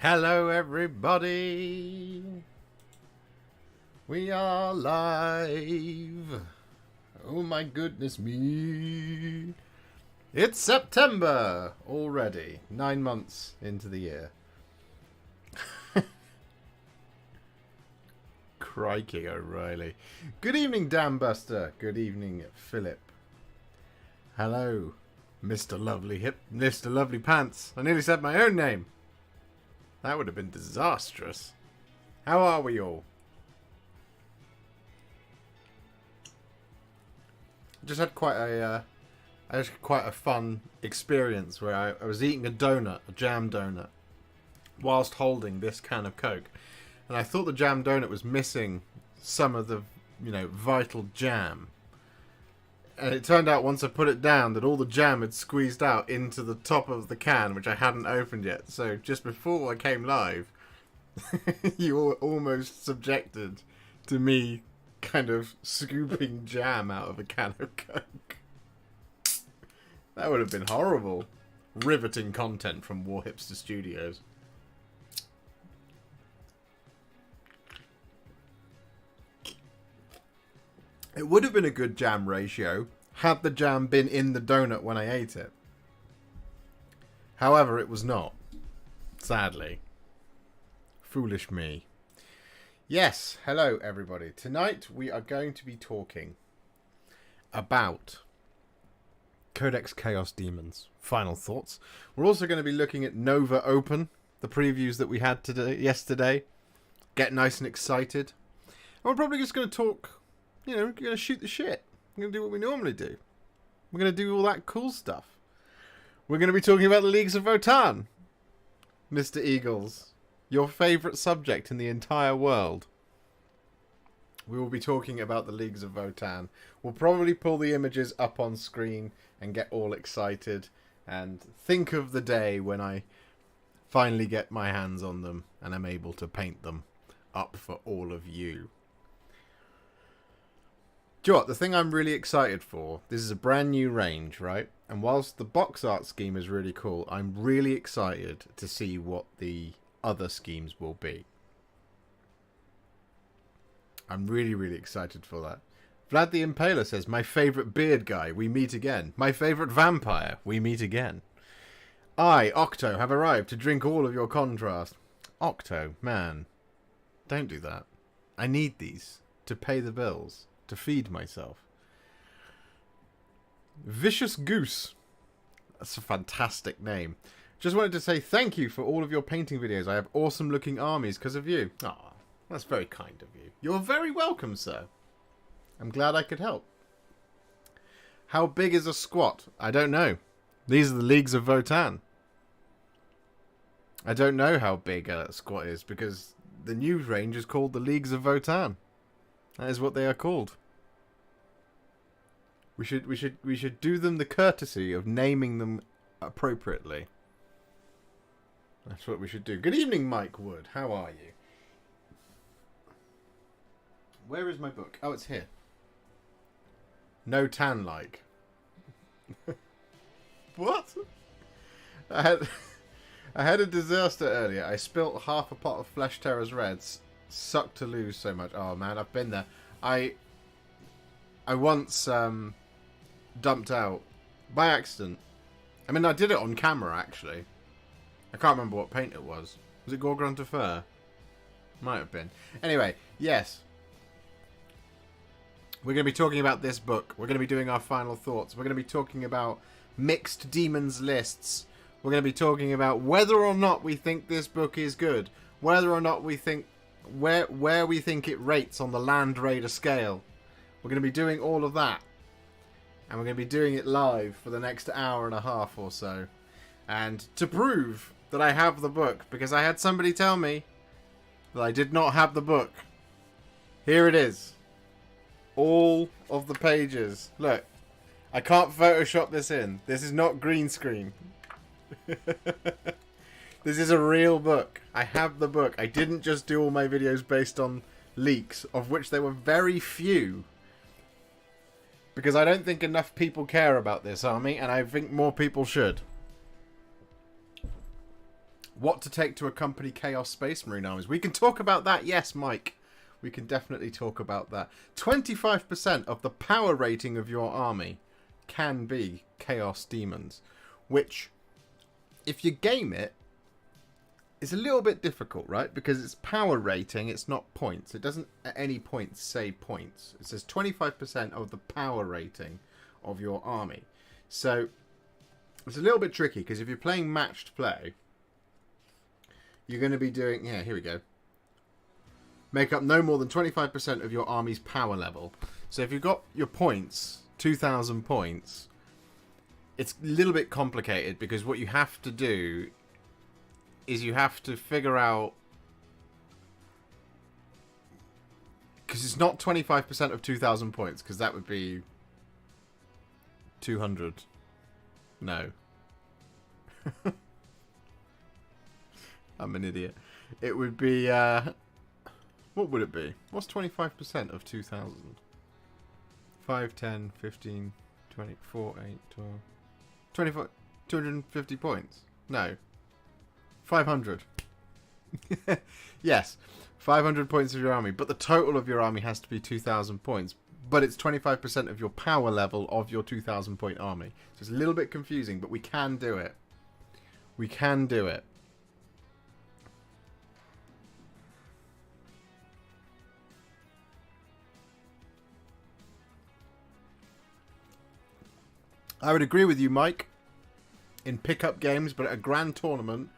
Hello everybody, we are live. Oh my goodness me, it's September already, 9 months into the year. Crikey O'Reilly. Good evening Dan Buster, good evening Philip. Hello Mr. Lovely Pants. I nearly said my own name. That would have been disastrous. How are we all? Just had quite a fun experience where I was eating a jam donut, whilst holding this can of Coke, and I thought the jam donut was missing some of the, vital jam. And it turned out once I put it down that all the jam had squeezed out into the top of the can, which I hadn't opened yet. So just before I came live, you were almost subjected to me kind of scooping jam out of a can of Coke. That would have been horrible. Riveting content from Warhipster Studios. It would have been a good jam ratio had the jam been in the donut when I ate it. However, it was not. Sadly. Foolish me. Yes, hello everybody. Tonight we are going to be talking about Codex Chaos Demons. Final thoughts. We're also going to be looking at Nova Open, the previews that we had yesterday. Get nice and excited. And we're probably just going to talk. We're going to shoot the shit. We're going to do what we normally do. We're going to do all that cool stuff. We're going to be talking about the Leagues of Votann. Mr. Eagles, your favourite subject in the entire world. We will be talking about the Leagues of Votann. We'll probably pull the images up on screen and get all excited. And think of the day when I finally get my hands on them and I'm able to paint them up for all of you. Do you know what? The thing I'm really excited for, this is a brand new range, right? And whilst the box art scheme is really cool, I'm really excited to see what the other schemes will be. I'm really, really excited for that. Vlad the Impaler says, my favourite beard guy, we meet again. My favourite vampire, we meet again. I, Octo, have arrived to drink all of your contrast. Octo, man, don't do that. I need these to pay the bills. To feed myself. Vicious Goose. That's a fantastic name. Just wanted to say thank you for all of your painting videos. I have awesome looking armies because of you. Ah, that's very kind of you. You're very welcome, sir. I'm glad I could help. How big is a squat? I don't know. These are the Leagues of Votann. I don't know how big a squat is because the new range is called the Leagues of Votann. That is what they are called. We should do them the courtesy of naming them appropriately. That's what we should do. Good evening, Mike Wood. How are you? Where is my book? Oh, it's here. No tan like. What? I had a disaster earlier. I spilt half a pot of Flesh Terror's Reds. Sucked to lose so much. Oh man, I've been there. I once dumped out by accident. I mean, I did it on camera actually. I can't remember what paint it was. Was it Gorgon de Fer? Might have been. Anyway, yes. We're going to be talking about this book. We're going to be doing our final thoughts. We're going to be talking about mixed demons lists. We're going to be talking about whether or not we think this book is good. Whether or not we think where we think it rates on the Land Raider scale. We're going to be doing all of that. And we're going to be doing it live for the next hour and a half or so. And to prove that I have the book, because I had somebody tell me that I did not have the book. Here it is. All of the pages. Look, I can't Photoshop this in. This is not green screen. This is a real book. I have the book. I didn't just do all my videos based on leaks, of which there were very few. Because I don't think enough people care about this army, and I think more people should. What to take to accompany Chaos Space Marine armies. We can talk about that, yes, Mike. We can definitely talk about that. 25% of the power rating of your army can be Chaos Demons, which, if you game it, is a little bit difficult, right? Because it's power rating, it's not points. It doesn't at any point say points. It says 25% of the power rating of your army. So it's a little bit tricky, because if you're playing matched play, you're going to be doing... Yeah, here we go. Make up no more than 25% of your army's power level. So if you've got your points, 2,000 points, it's a little bit complicated, because what you have to do is you have to figure out... Because it's not 25% of 2,000 points, because that would be 200. No. I'm an idiot. It would be... what would it be? What's 25% of 2,000? 5, 10, 15, 20, 4, 8, 12... 25... 250 points? No. 500. Yes. 500 points of your army. But the total of your army has to be 2,000 points. But it's 25% of your power level of your 2,000 point army. So it's a little bit confusing, but we can do it. We can do it. I would agree with you, Mike. In pickup games, but at a grand tournament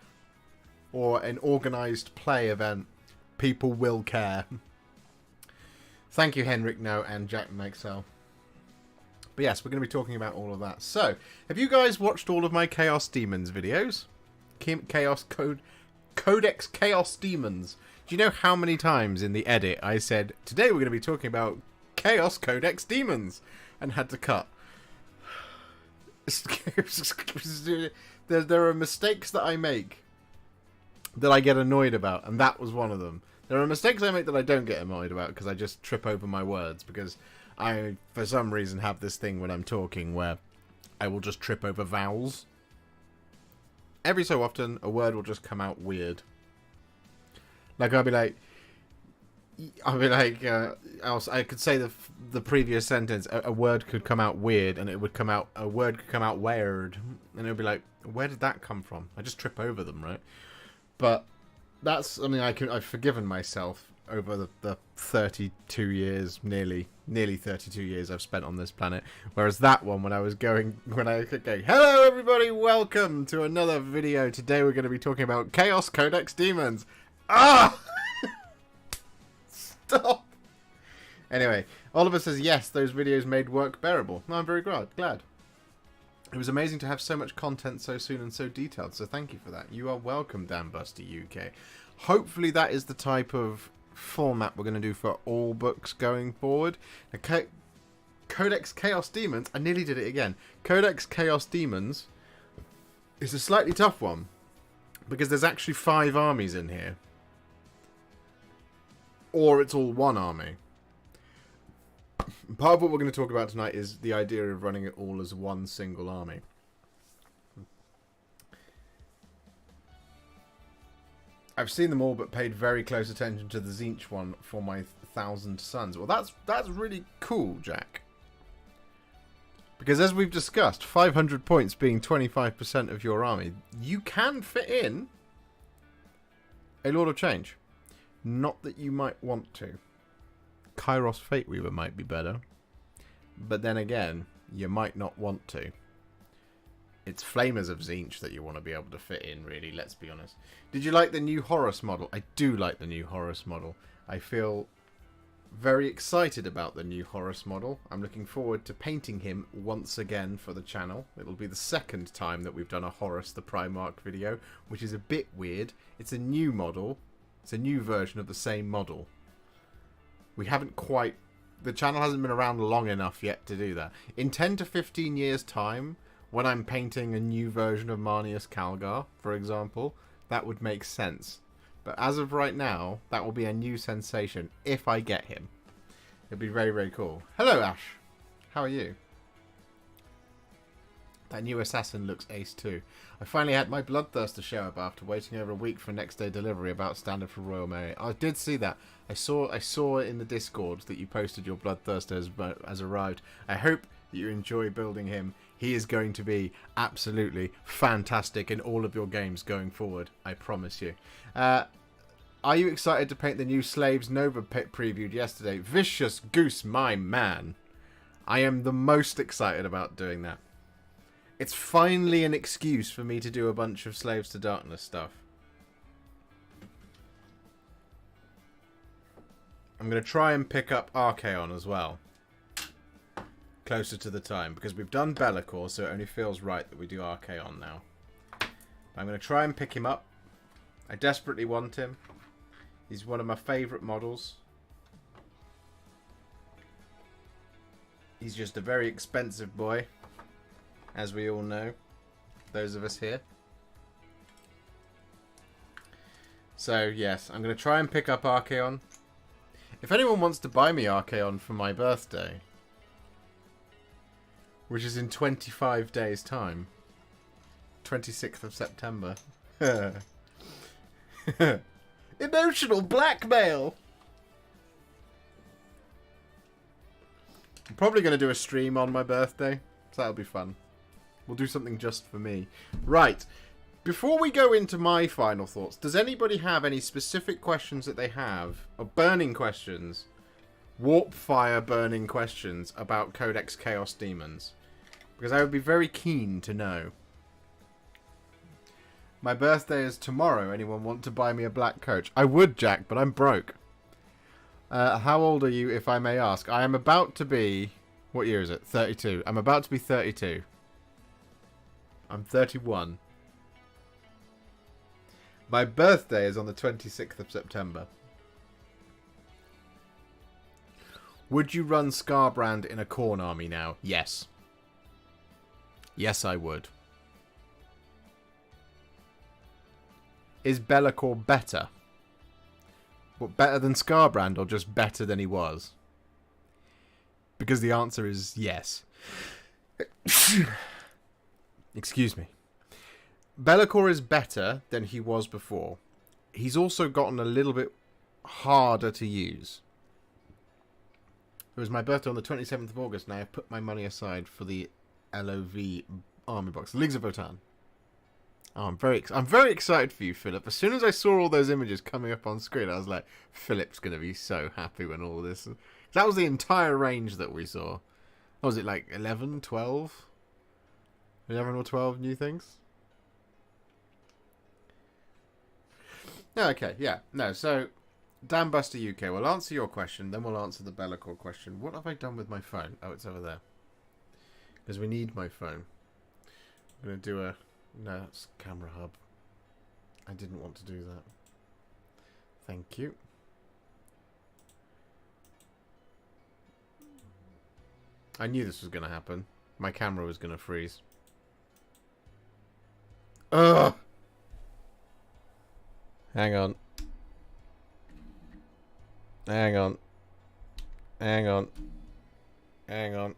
or an organised play event, people will care. Thank you, Henrik No and Jack Maxell. But yes, we're going to be talking about all of that. So, have you guys watched all of my Chaos Demons videos? Codex Chaos Demons. Do you know how many times in the edit I said, today we're going to be talking about Chaos Codex Demons, and had to cut? There are mistakes that I make that I get annoyed about, and that was one of them. There are mistakes I make that I don't get annoyed about because I just trip over my words, because I, for some reason, have this thing when I'm talking where I will just trip over vowels. Every so often, a word will just come out weird. Like, I could say the previous sentence, a word could come out weird, and it would come out, a word could come out weird, and it would be like, where did that come from? I just trip over them, right? But that's, I mean, I've forgiven myself over the 32 years, nearly 32 years I've spent on this planet. Whereas that one, when I was going, hello everybody, welcome to another video. Today we're going to be talking about Chaos Codex Demons. Ah! Stop! Anyway, Oliver says, yes, those videos made work bearable. No, I'm very glad. It was amazing to have so much content so soon and so detailed, so thank you for that. You are welcome, Dan Busty UK. Hopefully that is the type of format we're going to do for all books going forward. Now, Codex Chaos Demons, I nearly did it again. Codex Chaos Demons is a slightly tough one, because there's actually 5 armies in here. Or it's all one army. Part of what we're going to talk about tonight is the idea of running it all as one single army. I've seen them all, but paid very close attention to the Tzeentch one for my 1,000 Suns. Well, that's really cool, Jack. Because as we've discussed, 500 points being 25% of your army, you can fit in a Lord of Change. Not that you might want to. Kairos Fate Weaver might be better. But then again, you might not want to. It's Flamers of Tzeentch that you want to be able to fit in, really, let's be honest. Did you like the new Horus model? I do like the new Horus model. I feel very excited about the new Horus model. I'm looking forward to painting him once again for the channel. It'll be the second time that we've done a Horus the Primarch video, which is a bit weird. It's a new model. It's a new version of the same model. We haven't quite... The channel hasn't been around long enough yet to do that. In 10 to 15 years' time, when I'm painting a new version of Marneus Calgar, for example, that would make sense. But as of right now, that will be a new sensation if I get him. It'd be very, very cool. Hello, Ash. How are you? That new assassin looks ace too. I finally had my Bloodthirster show up after waiting over a week for next day delivery about standard for Royal Mary. I did see that. I saw in the Discord that you posted your Bloodthirster has arrived. I hope that you enjoy building him. He is going to be absolutely fantastic in all of your games going forward. I promise you. Are you excited to paint the new Slaves Nova previewed yesterday? Vicious Goose, my man. I am the most excited about doing that. It's finally an excuse for me to do a bunch of Slaves to Darkness stuff. I'm going to try and pick up Archaon as well. Closer to the time. Because we've done Be'lakor, so it only feels right that we do Archaon now. I'm going to try and pick him up. I desperately want him. He's one of my favourite models. He's just a very expensive boy. As we all know. Those of us here. So, yes. I'm going to try and pick up Archaon. If anyone wants to buy me Archaon for my birthday, which is in 25 days' time, 26th of September. Emotional blackmail! I'm probably going to do a stream on my birthday, so that'll be fun. We'll do something just for me. Right. Before we go into my final thoughts, does anybody have any specific questions that they have, or burning questions, warp fire burning questions about Codex Chaos Demons? Because I would be very keen to know. My birthday is tomorrow. Anyone want to buy me a black coach? I would, Jack, but I'm broke. How old are you, if I may ask? I am about to be... What year is it? 32. I'm about to be 32. I'm 31. My birthday is on the 26th of September. Would you run Skarbrand in a Khorne army now? Yes. Yes, I would. Is Be'lakor better? What, better than Skarbrand or just better than he was? Because the answer is yes. Excuse me. Be'lakor is better than he was before. He's also gotten a little bit harder to use. It was my birthday on the 27th of August, and I have put my money aside for the LOV army box. Leagues of Votan. Oh, I'm very excited for you, Philip. As soon as I saw all those images coming up on screen, I was like, Philip's going to be so happy when all this... That was the entire range that we saw. What was it, like 11, 12? 11 or 12 new things? Okay, yeah. No, so, Dan Buster UK, we'll answer your question, then we'll answer the Be'lakor question. What have I done with my phone? Oh, it's over there. Because we need my phone. I'm going to do a... No, that's camera hub. I didn't want to do that. Thank you. I knew this was going to happen. My camera was going to freeze. Ugh! Hang on. Hang on. Hang on. Hang on.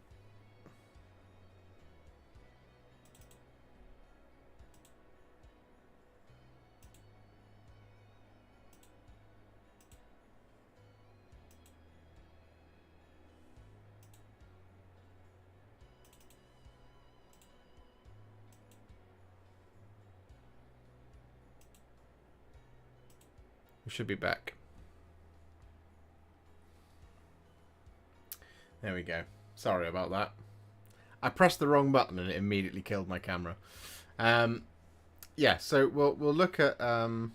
We should be back. There we go. Sorry about that. I pressed the wrong button and it immediately killed my camera. Yeah, so we'll look at Skarbrand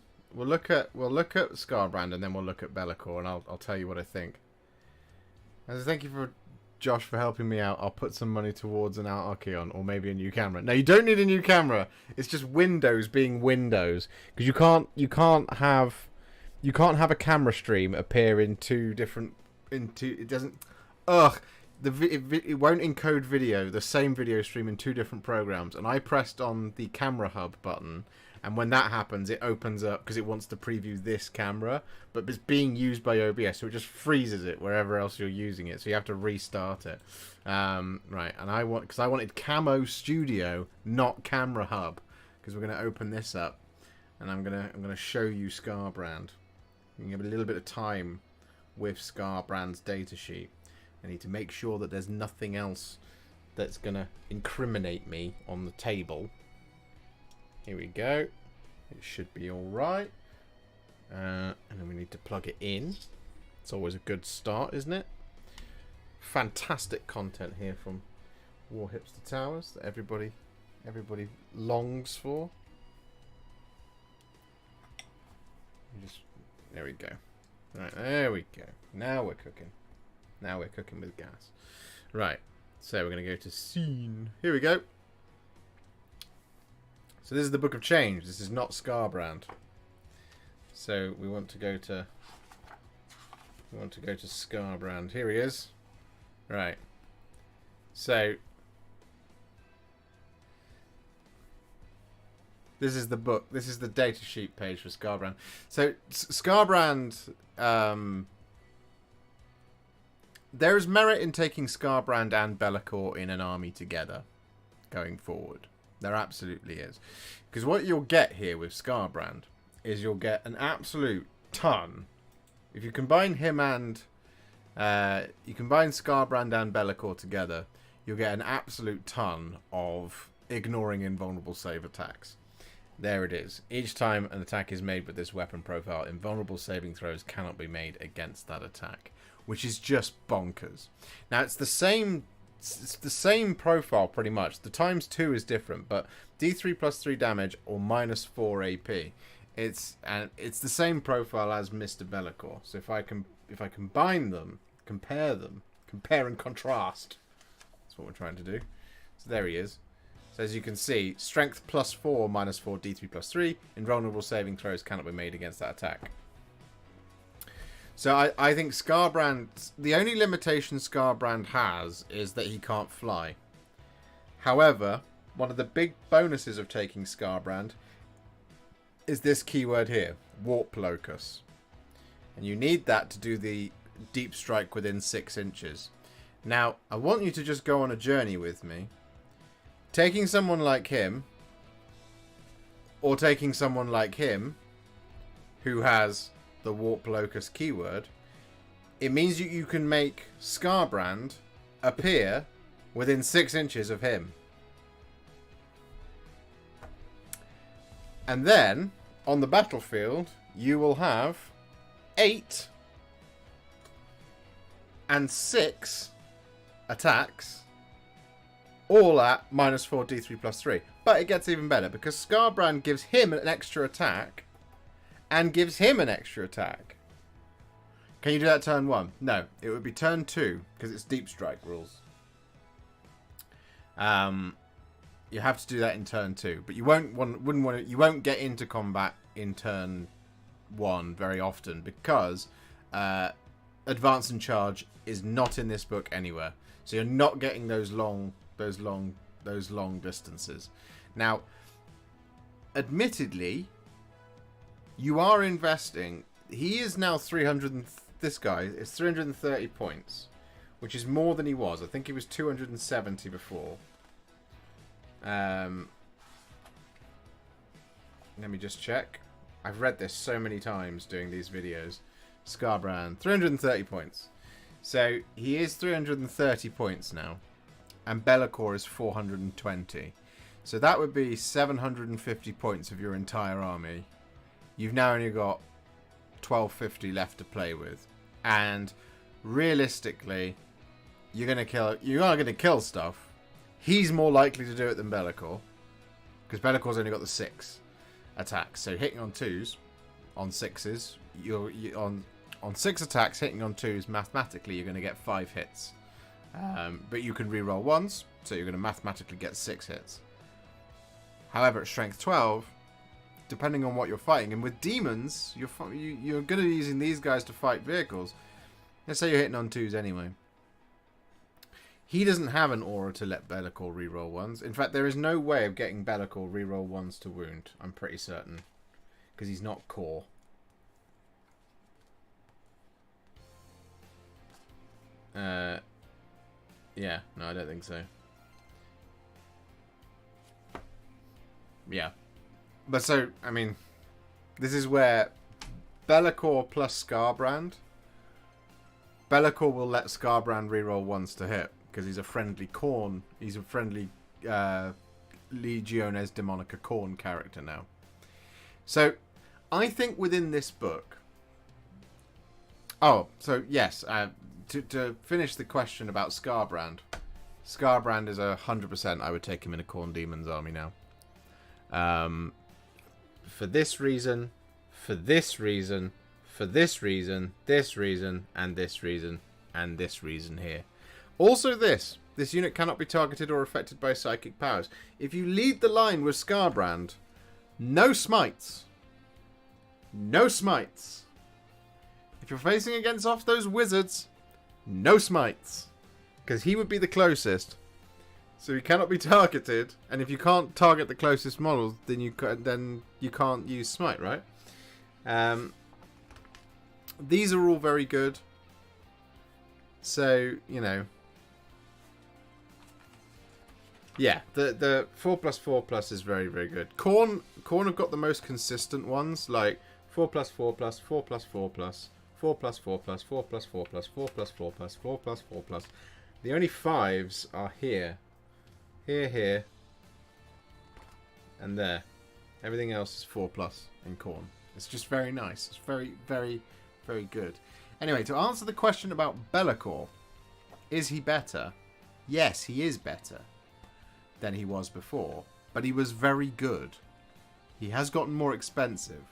and then we'll look at Be'lakor and I'll tell you what I think. And thank you for Josh for helping me out. I'll put some money towards an Archaon or maybe a new camera. No, you don't need a new camera. It's just Windows being Windows because you can't have a camera stream appear in two different it doesn't. Ugh. It won't encode video, the same video stream in two different programs, and I pressed on the camera hub button And when that happens, it opens up because it wants to preview this camera, but it's being used by OBS, so it just freezes it wherever else you're using it. So you have to restart it. Right, and because I wanted Camo Studio, not Camera Hub, because we're going to open this up, and I'm gonna show you Skarbrand. You can give a little bit of time with Skarbrand's datasheet. I need to make sure that there's nothing else that's going to incriminate me on the table. Here we go. It should be alright. And then we need to plug it in. It's always a good start, isn't it? Fantastic content here from Warhipster Towers that everybody longs for. There we go. Right, there we go. Now we're cooking. Now we're cooking with gas. Right. So we're going to go to scene. Here we go. So this is the Book of Change. This is not Skarbrand. So we want to go to Skarbrand. Here he is. Right. So this is the book. This is the datasheet page for Skarbrand. So Skarbrand, there is merit in taking Skarbrand and Be'lakor in an army together going forward. There absolutely is. Because what you'll get here with Skarbrand is you'll get an absolute ton. If you combine him and you combine Skarbrand and Be'lakor together, you'll get an absolute ton of ignoring invulnerable save attacks. There it is. Each time an attack is made with this weapon profile, invulnerable saving throws cannot be made against that attack, which is just bonkers. Now it's the same profile pretty much. The ×2 is different, but D3 plus 3 damage or -4 AP. It's the same profile as Mr. Be'lakor. So if I combine them, compare and contrast. That's what we're trying to do. So there he is. So as you can see, strength +4, -4, D3 plus 3. Invulnerable saving throws cannot be made against that attack. So I think Skarbrand, the only limitation Skarbrand has is that he can't fly. However, one of the big bonuses of taking Skarbrand is this keyword here, Warp Locus. And you need that to do the deep strike within 6 inches. Now, I want you to just go on a journey with me. Taking someone like him, or taking someone like him, who has the Warp Locus keyword, it means you can make Skarbrand appear within 6 inches of him. And then, on the battlefield, you will have 8 and 6 attacks, all at -4 D3 plus 3. But it gets even better, because Skarbrand gives him an extra attack and gives him an extra attack. Can you do that turn 1? No, it would be turn 2, because it's deep strike rules. You have to do that in turn 2, but you you won't get into combat in turn 1 very often, because advance and charge is not in this book anywhere. So you're not getting those long distances. Now, admittedly, you are investing. He is now 300. This guy is 330 points, which is more than he was. I think he was 270 before. Let me just check. I've read this so many times doing these videos. Skarbrand, 330 points. So he is 330 points now, and Be'lakor is 420. So that would be 750 points of your entire army. You've now only got 1250 left to play with, and realistically, you are going to kill stuff. He's more likely to do it than Be'lakor, because Be'lakor's only got the 6 attacks. So hitting on 2s, on 6s, on 6 attacks, hitting on 2s, mathematically you're going to get 5 hits. But you can reroll 1s, so you're going to mathematically get 6 hits. However, at strength 12, depending on what you're fighting, and with demons, you're going to be using these guys to fight vehicles. Let's say you're hitting on 2s anyway. He doesn't have an aura to let Be'lakor reroll ones. In fact, there is no way of getting Be'lakor reroll ones to wound. I'm pretty certain. Because he's not core. Yeah, no, I don't think so. Yeah. But so, I mean, this is where Be'lakor plus Skarbrand. Be'lakor will let Skarbrand reroll ones to hit because he's a friendly Khorne. He's a friendly Legiones Daemonica Khorne character now. So, I think within this book. Oh, so yes, to finish the question about Skarbrand. Skarbrand is 100%. I would take him in a Khorne Demons army now. For this reason, for this reason, for this reason, this reason, and this reason, and this reason here. Also this unit cannot be targeted or affected by psychic powers. If you lead the line with Skarbrand, no smites. No smites. If you're facing against off those wizards, no smites. Because he would be the closest. So he cannot be targeted, and if you can't target the closest models, then you can't use smite, right? These are all very good. So, you know, yeah, the 4+4+ is very, very good. Khorne have got the most consistent ones, like 4+4+, 4+4+, 4+4+, 4+4+, 4+4+, 4+4+. The only 5s are here. Here, and there. Everything else is 4+ in Khorne. It's just very nice. It's very, very, very good. Anyway, to answer the question about Be'lakor, is he better? Yes, he is better than he was before, but he was very good. He has gotten more expensive,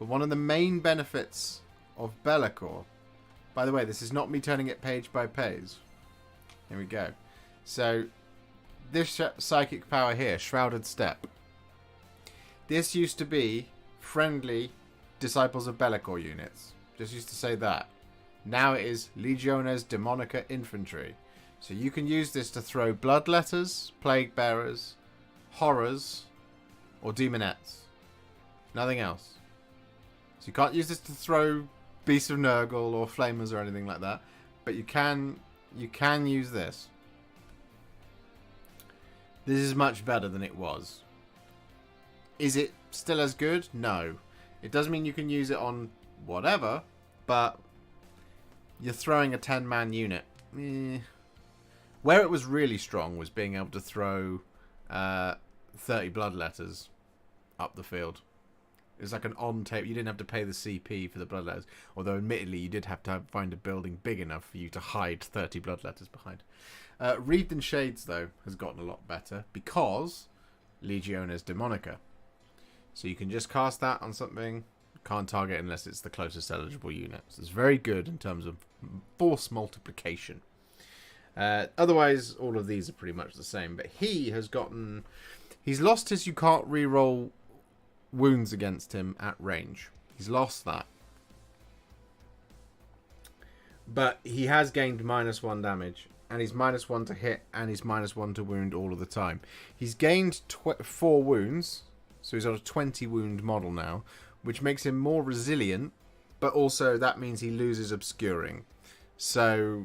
but one of the main benefits of Be'lakor, by the way, this is not me turning it page by page. Here we go. So, this psychic power here, Shrouded Step. This used to be friendly Disciples of Be'lakor units. Just used to say that. Now it is Legiones Daemonica Infantry. So you can use this to throw Bloodletters, Plague Bearers, Horrors, or Demonettes. Nothing else. So you can't use this to throw Beasts of Nurgle or Flamers or anything like that. But you can use this. This is much better than it was. Is it still as good? No. It does mean you can use it on whatever, but you're throwing a 10-man unit. Where it was really strong was being able to throw 30 Bloodletters up the field. It was like an on-tape. You didn't have to pay the CP for the Bloodletters. Although, admittedly, you did have to find a building big enough for you to hide 30 Bloodletters behind. Wreathed in Shades, though, has gotten a lot better because Legiones Daemonica. So you can just cast that on something. Can't target unless it's the closest eligible unit. So it's very good in terms of force multiplication. Otherwise, all of these are pretty much the same. But he has gotten... He's lost his you can't reroll wounds against him at range. He's lost that. But he has gained -1 damage. And he's -1 to hit. And he's -1 to wound all of the time. He's gained 4 wounds. So he's on a 20 wound model now. Which makes him more resilient. But also that means he loses obscuring. So...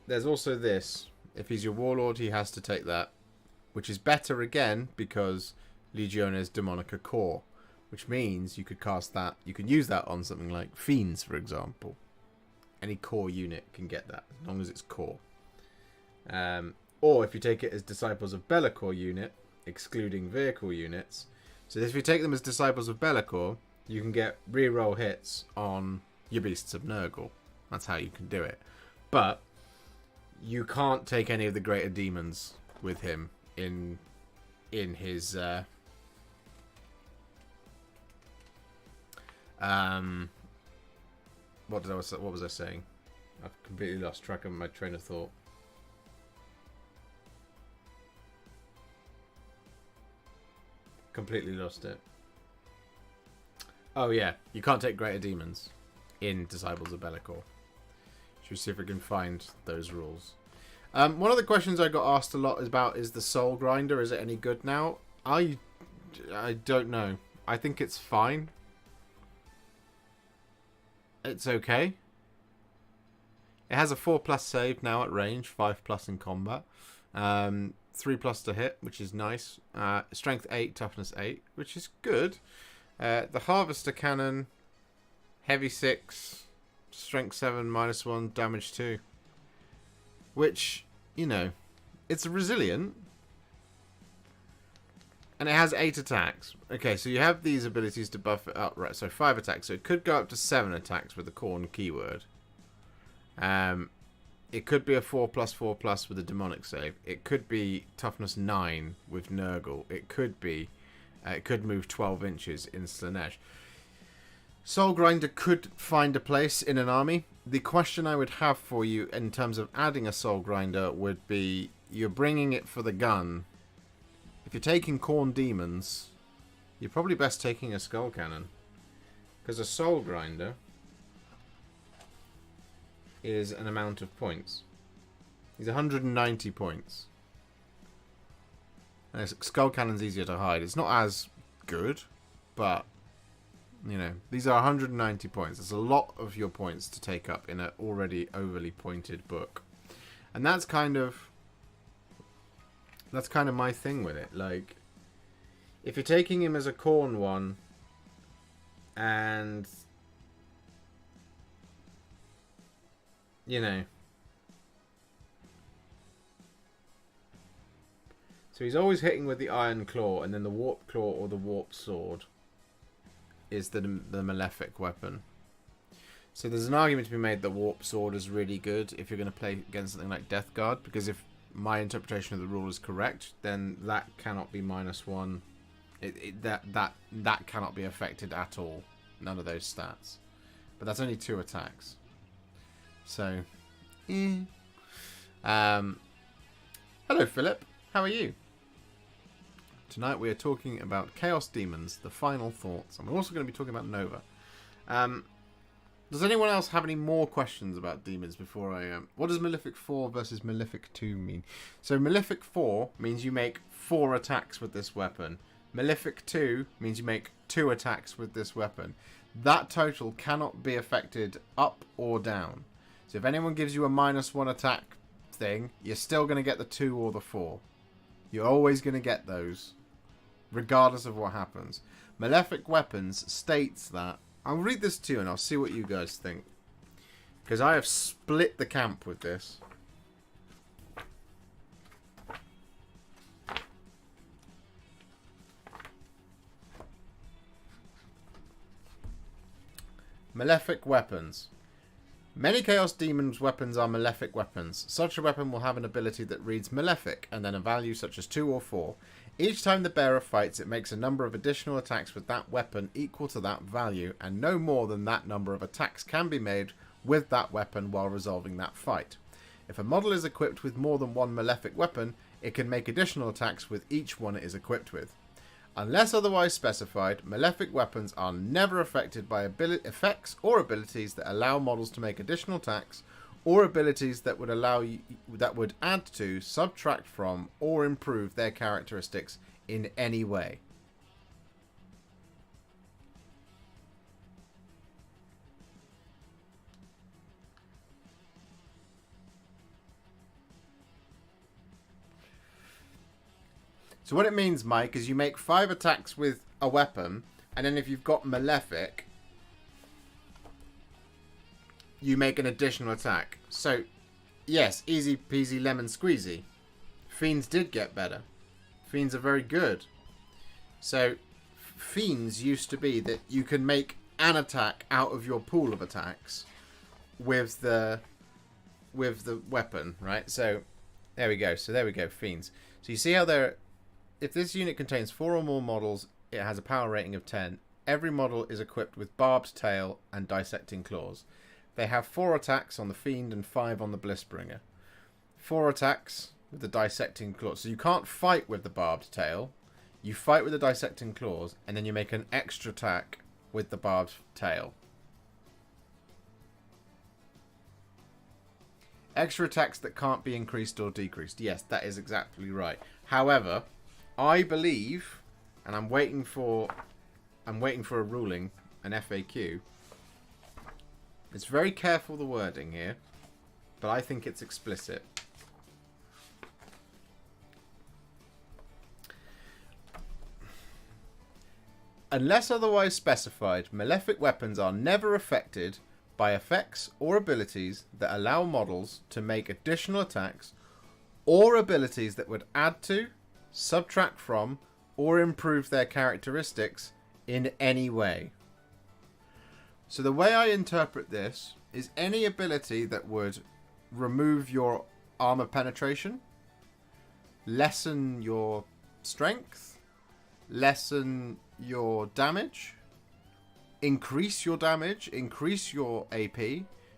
there's also this. If he's your warlord, he has to take that. Which is better again because Legiones Daemonica Core. Which means you could cast that. You can use that on something like Fiends, for example. Any core unit can get that, as long as it's core. Or if you take it as Disciples of Be'lakor unit, excluding vehicle units. So if you take them as Disciples of Be'lakor, you can get reroll hits on your Beasts of Nurgle. That's how you can do it. But you can't take any of the greater demons with him in his what was I saying? I've completely lost track of my train of thought. Completely lost it. Oh yeah, you can't take greater demons in Disciples of Be'lakor. Should we see if we can find those rules? One of the questions I got asked a lot is the Soul Grinder. Is it any good now? I don't know. I think it's fine. It's okay. It has a 4+ save now at range, 5+ in combat. 3+ to hit, which is nice. Strength 8, toughness 8, which is good. The Harvester Cannon, heavy 6, strength 7, -1, damage 2. Which, you know, it's resilient. And it has 8 attacks. Okay, so you have these abilities to buff it up, right? So 5 attacks. So it could go up to 7 attacks with the Khorne keyword. It could be a 4+4+ with a demonic save. It could be toughness 9 with Nurgle. It could be, it could move 12 inches in Slaanesh. Soul Grinder could find a place in an army. The question I would have for you in terms of adding a Soul Grinder would be, you're bringing it for the gun. If you're taking Khorne Demons, you're probably best taking a Skull Cannon. Because a Soul Grinder is an amount of points. He's 190 points. And Skull Cannon's easier to hide. It's not as good, but, you know, these are 190 points. That's a lot of your points to take up in an already overly pointed book. And that's kind of my thing with it. Like, if you're taking him as a Khorne one, and, you know, so he's always hitting with the Iron Claw, and then the Warp Claw or the Warp Sword is the Malefic weapon. So there's an argument to be made that Warp Sword is really good if you're going to play against something like Death Guard, because if my interpretation of the rule is correct, then that cannot be -1. That cannot be affected at all. None of those stats. But that's only 2 attacks. So, hello Philip, how are you? Tonight we are talking about Chaos Demons, the final thoughts, and we're also going to be talking about Nova. Does anyone else have any more questions about demons before I... what does Malefic 4 versus Malefic 2 mean? So Malefic 4 means you make 4 attacks with this weapon. Malefic 2 means you make 2 attacks with this weapon. That total cannot be affected up or down. So if anyone gives you a -1 attack thing, you're still going to get the 2 or the 4. You're always going to get those, regardless of what happens. Malefic Weapons states that... I'll read this to you and I'll see what you guys think. Because I have split the camp with this. Malefic Weapons. Many Chaos Demons weapons are Malefic weapons. Such a weapon will have an ability that reads Malefic, and then a value such as 2 or 4. Each time the bearer fights, it makes a number of additional attacks with that weapon equal to that value, and no more than that number of attacks can be made with that weapon while resolving that fight. If a model is equipped with more than one Malefic weapon, it can make additional attacks with each one it is equipped with. Unless otherwise specified, Malefic weapons are never affected by effects or abilities that allow models to make additional attacks, or abilities that would add to, subtract from, or improve their characteristics in any way. So what it means, Mike, is you make 5 attacks with a weapon, and then if you've got Malefic, you make an additional attack. So, yes, easy peasy lemon squeezy. Fiends did get better. Fiends are very good. So, Fiends used to be that you can make an attack out of your pool of attacks with the weapon, right? So, there we go. So, there we go, Fiends. So, you see how they're... If this unit contains 4 or more models, it has a power rating of 10. Every model is equipped with Barbed Tail and Dissecting Claws. They have 4 attacks on the Fiend and 5 on the Blissbringer. 4 attacks with the Dissecting Claws. So you can't fight with the Barbed Tail. You fight with the Dissecting Claws, and then you make an extra attack with the Barbed Tail. Extra attacks that can't be increased or decreased. Yes, that is exactly right. However, I believe, and I'm waiting for a ruling, an FAQ. It's very careful, the wording here, but I think it's explicit. Unless otherwise specified, malefic weapons are never affected by effects or abilities that allow models to make additional attacks or abilities that would add to, subtract from, or improve their characteristics in any way. So the way I interpret this is any ability that would remove your armor penetration, lessen your strength, lessen your damage, increase your damage, increase your AP.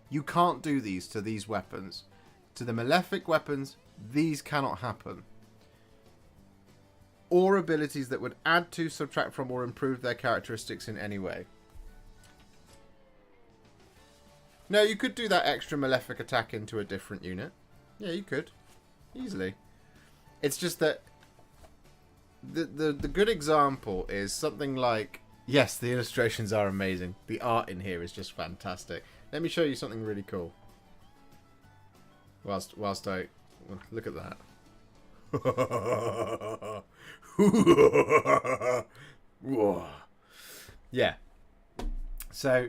You can't do these to these weapons. To the malefic weapons, these cannot happen. Or abilities that would add to, subtract from, or improve their characteristics in any way. No, you could do that extra malefic attack into a different unit. Yeah, you could. Easily. It's just that the good example is something like... Yes, the illustrations are amazing. The art in here is just fantastic. Let me show you something really cool. Whilst I... Look at that. Yeah. So,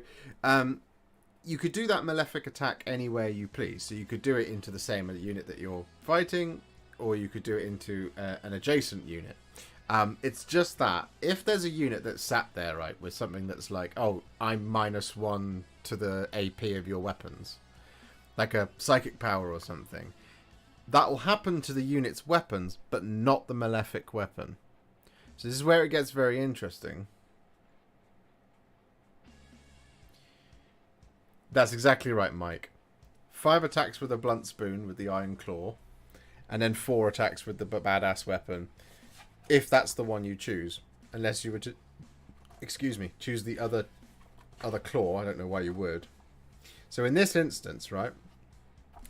you could do that malefic attack anywhere you please. So you could do it into the same unit that you're fighting, or you could do it into an adjacent unit. It's just that if there's a unit that's sat there, right, with something that's like, oh, I'm -1 to the AP of your weapons, like a psychic power or something, that will happen to the unit's weapons, but not the malefic weapon. So this is where it gets very interesting. That's exactly right, Mike. 5 attacks with a blunt spoon with the iron claw, and then 4 attacks with the badass weapon, if that's the one you choose. Unless you were to, excuse me, choose the other claw. I don't know why you would. So in this instance, right,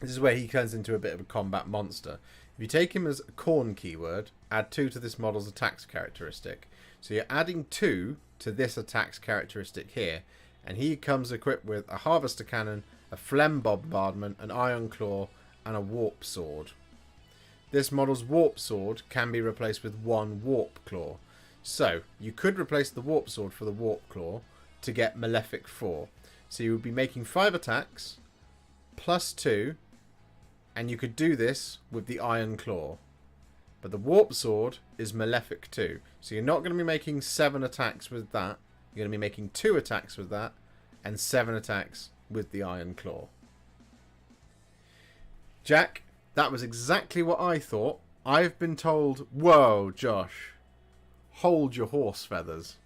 this is where he turns into a bit of a combat monster. If you take him as a corn keyword, add 2 to this model's attacks characteristic. So you're adding 2 to this attacks characteristic here. And he comes equipped with a harvester cannon, a phlegm bombardment, an iron claw, and a warp sword. This model's warp sword can be replaced with 1 warp claw. So you could replace the warp sword for the warp claw to get malefic 4. So you would be making 5 attacks plus 2, and you could do this with the iron claw. But the warp sword is malefic 2. So you're not going to be making 7 attacks with that. You're going to be making 2 attacks with that, and 7 attacks with the iron claw. Jack, that was exactly what I thought. I've been told, whoa, Josh, hold your horse feathers.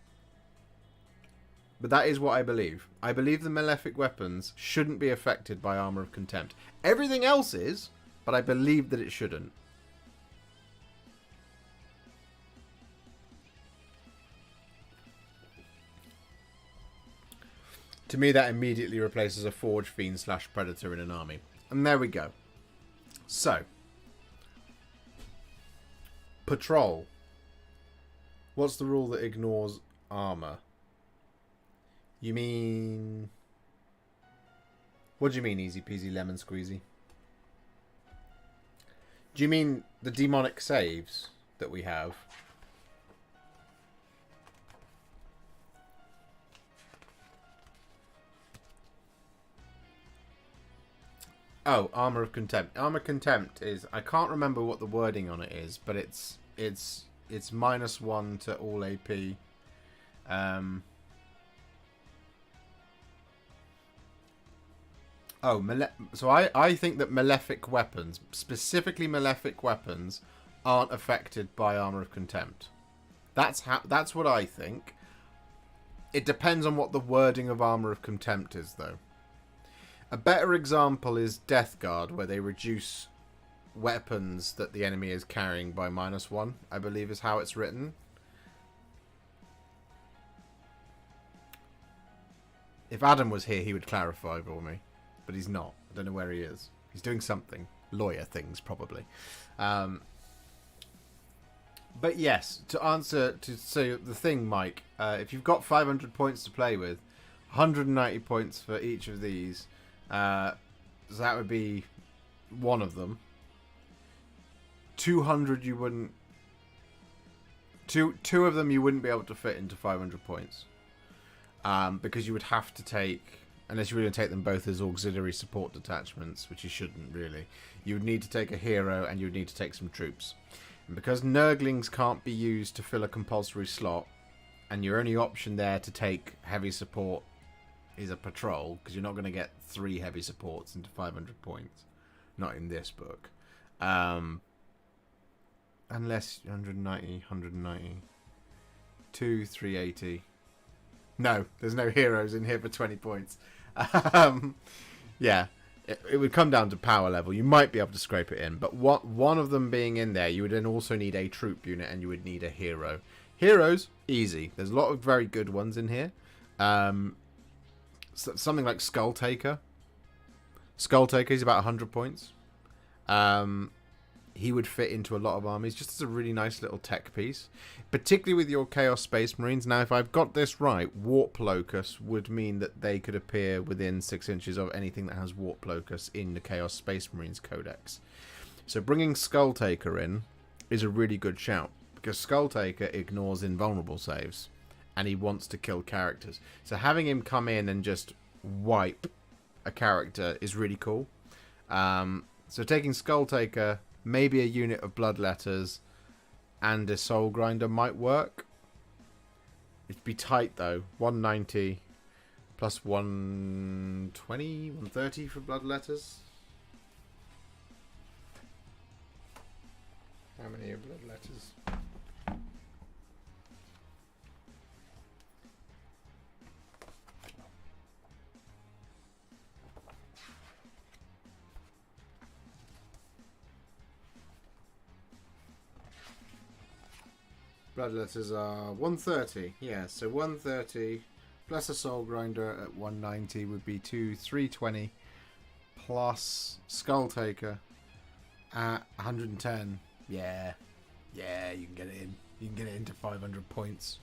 But that is what I believe. I believe the malefic weapons shouldn't be affected by Armor of Contempt. Everything else is, but I believe that it shouldn't. To me, that immediately replaces a Forge Fiend / Predator in an army. And there we go. So. Patrol. What's the rule that ignores armor? You mean... What do you mean, easy peasy lemon squeezy? Do you mean the demonic saves that we have? Oh, Armor of Contempt. Armor of Contempt is... I can't remember what the wording on it is, but it's -1 to all AP. So I think that malefic weapons, specifically malefic weapons, aren't affected by Armor of Contempt. That's what I think. It depends on what the wording of Armor of Contempt is, though. A better example is Death Guard, where they reduce weapons that the enemy is carrying by -1, I believe is how it's written. If Adam was here, he would clarify for me. But he's not. I don't know where he is. He's doing something. Lawyer things, probably. But yes, to answer to so the thing, Mike, if you've got 500 points to play with, 190 points for each of these, so that would be one of them. 200 you wouldn't. Two of them you wouldn't be able to fit into 500 points, because you would have to take, unless you were going to take them both as auxiliary support detachments, which you shouldn't really. You would need to take a hero and you would need to take some troops. And because Nurglings can't be used to fill a compulsory slot, and your only option there to take heavy support is a patrol, because you're not going to get 3 heavy supports into 500 points. Not in this book. Unless 190, 2, 380. No, there's no heroes in here for 20 points. Yeah, it would come down to power level. You might be able to scrape it in, but one of them being in there, you would then also need a troop unit and you would need a hero. Heroes, easy. There's a lot of very good ones in here. Something like Skulltaker. Skulltaker is about 100 points. He would fit into a lot of armies just as a really nice little tech piece, particularly with your Chaos Space Marines. Now, if I've got this right, Warp Locus would mean that they could appear within 6 inches of anything that has Warp Locus in the Chaos Space Marines Codex. So bringing Skulltaker in is a really good shout, because Skulltaker ignores invulnerable saves, and he wants to kill characters. So having him come in and just wipe a character is really cool. So taking Skulltaker, maybe a unit of Bloodletters and a Soul Grinder might work. It'd be tight though. 190 plus 120, 130 for Bloodletters. How many are Bloodletters? Bloodletters are 130. Yeah, so 130 plus a Soul Grinder at 190 would be 320 plus Skulltaker at 110. Yeah, you can get it in. You can get it into 500 points.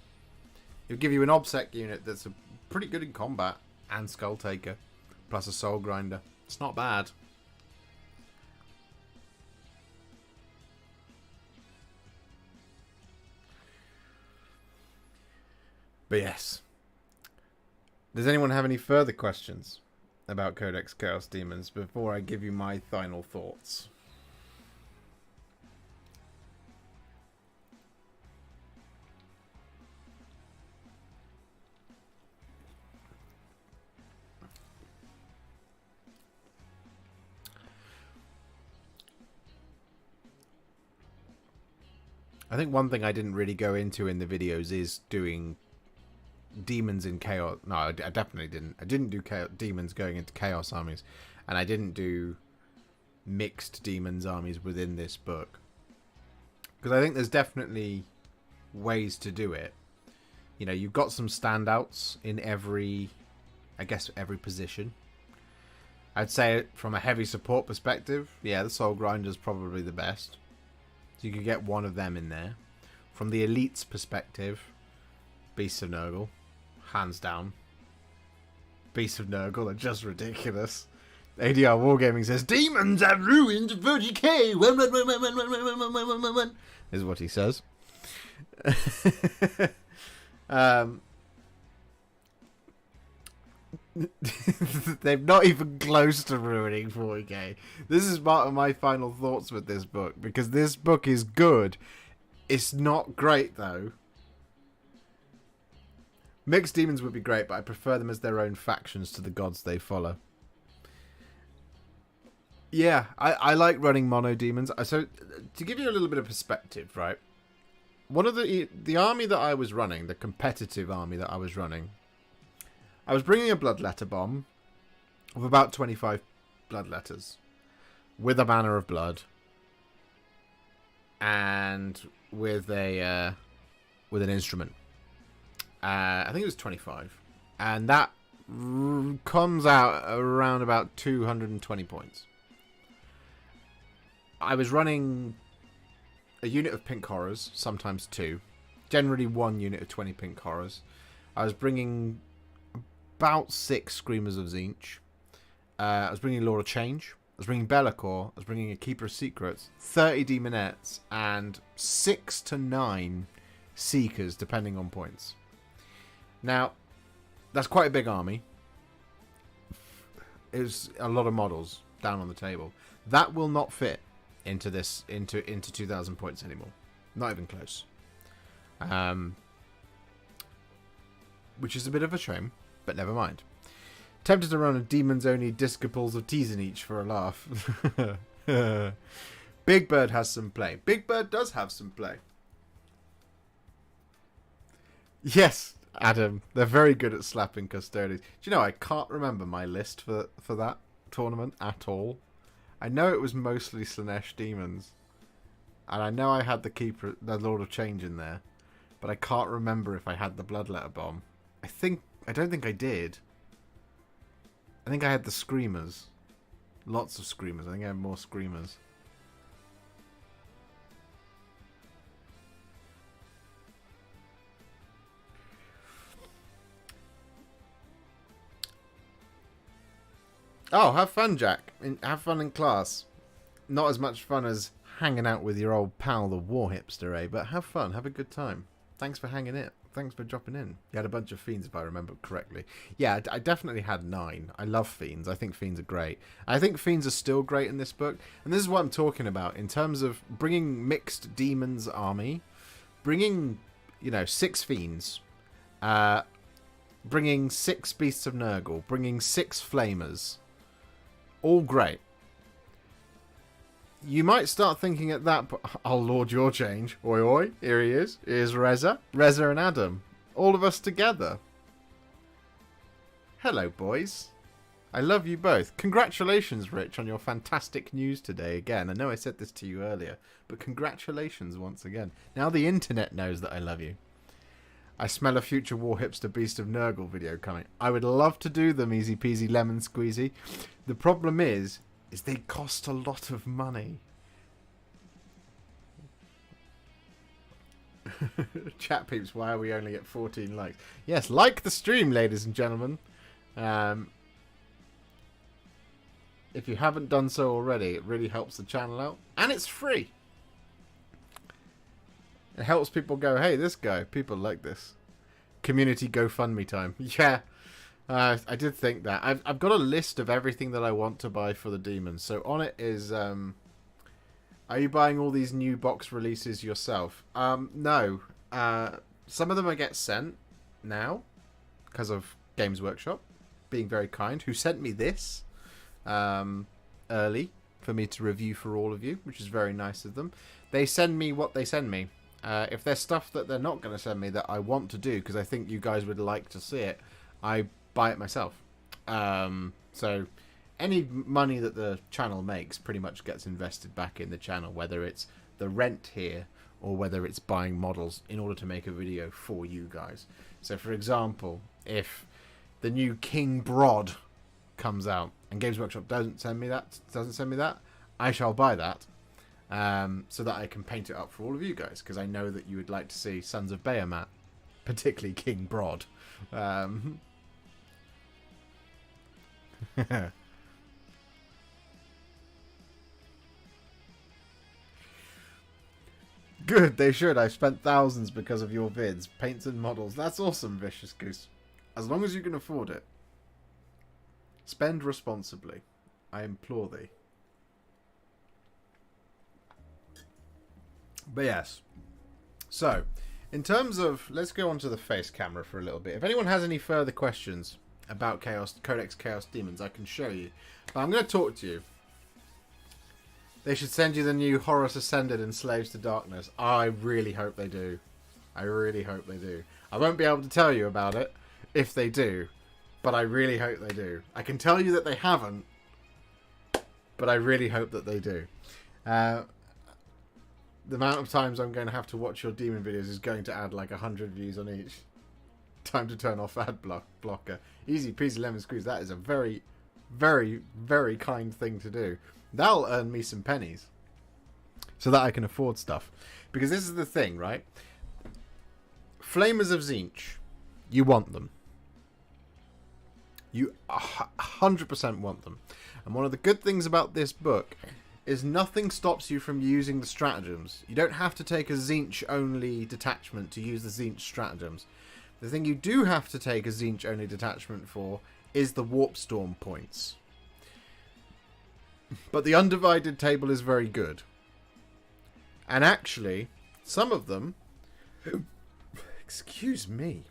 It'll give you an OBSEC unit that's pretty good in combat, and Skulltaker plus a Soul Grinder. It's not bad. But yes. Does anyone have any further questions about Codex Chaos Demons before I give you my final thoughts? I think one thing I didn't really go into in the videos is doing demons in chaos. No, I definitely didn't. I didn't do demons going into chaos armies, and I didn't do mixed demons armies within this book, because I think there's definitely ways to do it. You know, you've got some standouts in every, I guess, every position. I'd say from a heavy support perspective, yeah, the Soul Grinder is probably the best. So you could get one of them in there. From the elites perspective, Beasts of Nurgle, hands down. Beasts of Nurgle are just ridiculous. ADR Wargaming says, demons have ruined 30k. Is what he says. They're not even close to ruining 40k. This is part of my final thoughts with this book, because this book is good. It's not great though. Mixed demons would be great, but I prefer them as their own factions to the gods they follow. Yeah, I like running mono demons. So to give you a little bit of perspective, right? One of the army that I was running, the competitive army that I was running, I was bringing a bloodletter bomb of about 25 bloodletters with a banner of blood and with an instrument. I think it was 25, and that comes out around about 220 points. I was running a unit of pink horrors, sometimes 2. Generally 1 unit of 20 pink horrors. I was bringing about 6 Screamers of Tzeentch. I was bringing Lord of Change. I was bringing Be'lakor. I was bringing a Keeper of Secrets. 30 Demonettes. And 6 to 9 Seekers, depending on points. Now, that's quite a big army. It's a lot of models down on the table. That will not fit into this into 2,000 points anymore. Not even close. Which is a bit of a shame, but never mind. Tempted to run a Demons only Disciples of Teasin each for a laugh. Big Bird has some play. Big Bird does have some play. Yes, Adam, they're very good at slapping custodians. Do you know, I can't remember my list for that tournament at all. I know it was mostly Slaanesh Demons. And I know I had the Lord of Change in there. But I can't remember if I had the Bloodletter Bomb. I don't think I did. I think I had the Screamers. Lots of Screamers. I think I had more Screamers. Oh, have fun, Jack. Have fun in class. Not as much fun as hanging out with your old pal, the Warhipster, eh? But have fun. Have a good time. Thanks for hanging in. Thanks for dropping in. You had a bunch of Fiends, if I remember correctly. Yeah, I definitely had 9. I love Fiends. I think Fiends are great. I think Fiends are still great in this book. And this is what I'm talking about in terms of bringing mixed Demons army. Bringing, 6 Fiends. Bringing 6 Beasts of Nurgle. Bringing 6 Flamers. All great. You might start thinking at that, oh Lord, your change. Oi oi, here he is. Here's Reza. Reza and Adam. All of us together. Hello, boys. I love you both. Congratulations, Rich, on your fantastic news today again. I know I said this to you earlier, but congratulations once again. Now the internet knows that I love you. I smell a future Warhipster Beast of Nurgle video coming. I would love to do them, easy peasy lemon squeezy. The problem is they cost a lot of money. Chat peeps, why are we only at 14 likes? Yes, like the stream, ladies and gentlemen. If you haven't done so already, it really helps the channel out. And it's free. It helps people go, hey, this guy, people like this. Community GoFundMe time. Yeah. I did think that. I've got a list of everything that I want to buy for the Demons. So on it is, are you buying all these new box releases yourself? No. Some of them I get sent now because of Games Workshop being very kind, who sent me this early for me to review for all of you, which is very nice of them. They send me what they send me. If there's stuff that they're not going to send me that I want to do because I think you guys would like to see it, I buy it myself. So any money that the channel makes pretty much gets invested back in the channel, whether it's the rent here or whether it's buying models in order to make a video for you guys. So for example, if the new King Brod comes out and Games Workshop doesn't send me that, I shall buy that. So that I can paint it up for all of you guys, because I know that you would like to see Sons of Behemat, particularly King Brod. Good, they should. I spent thousands because of your vids. Paints and models. That's awesome, Vicious Goose. As long as you can afford it. Spend responsibly. I implore thee. But yes. So, in terms of... Let's go onto the face camera for a little bit. If anyone has any further questions about Codex Chaos Demons, I can show you. But I'm going to talk to you. They should send you the new Horus Ascended and Slaves to Darkness. I really hope they do. I really hope they do. I won't be able to tell you about it if they do. But I really hope they do. I can tell you that they haven't. But I really hope that they do. The amount of times I'm going to have to watch your demon videos is going to add like 100 views on each. Time to turn off ad blocker. Easy peasy lemon squeeze. That is a very, very, very kind thing to do. That'll earn me some pennies. so that I can afford stuff. Because this is the thing, right? Flamers of Tzeentch, you want them. You 100% want them. And one of the good things about this book is nothing stops you from using the stratagems. You don't have to take a Tzeentch-only detachment to use the Tzeentch stratagems. The thing you do have to take a Tzeentch-only detachment for is the Warp Storm points. But the undivided table is very good. And actually, some of them... Excuse me.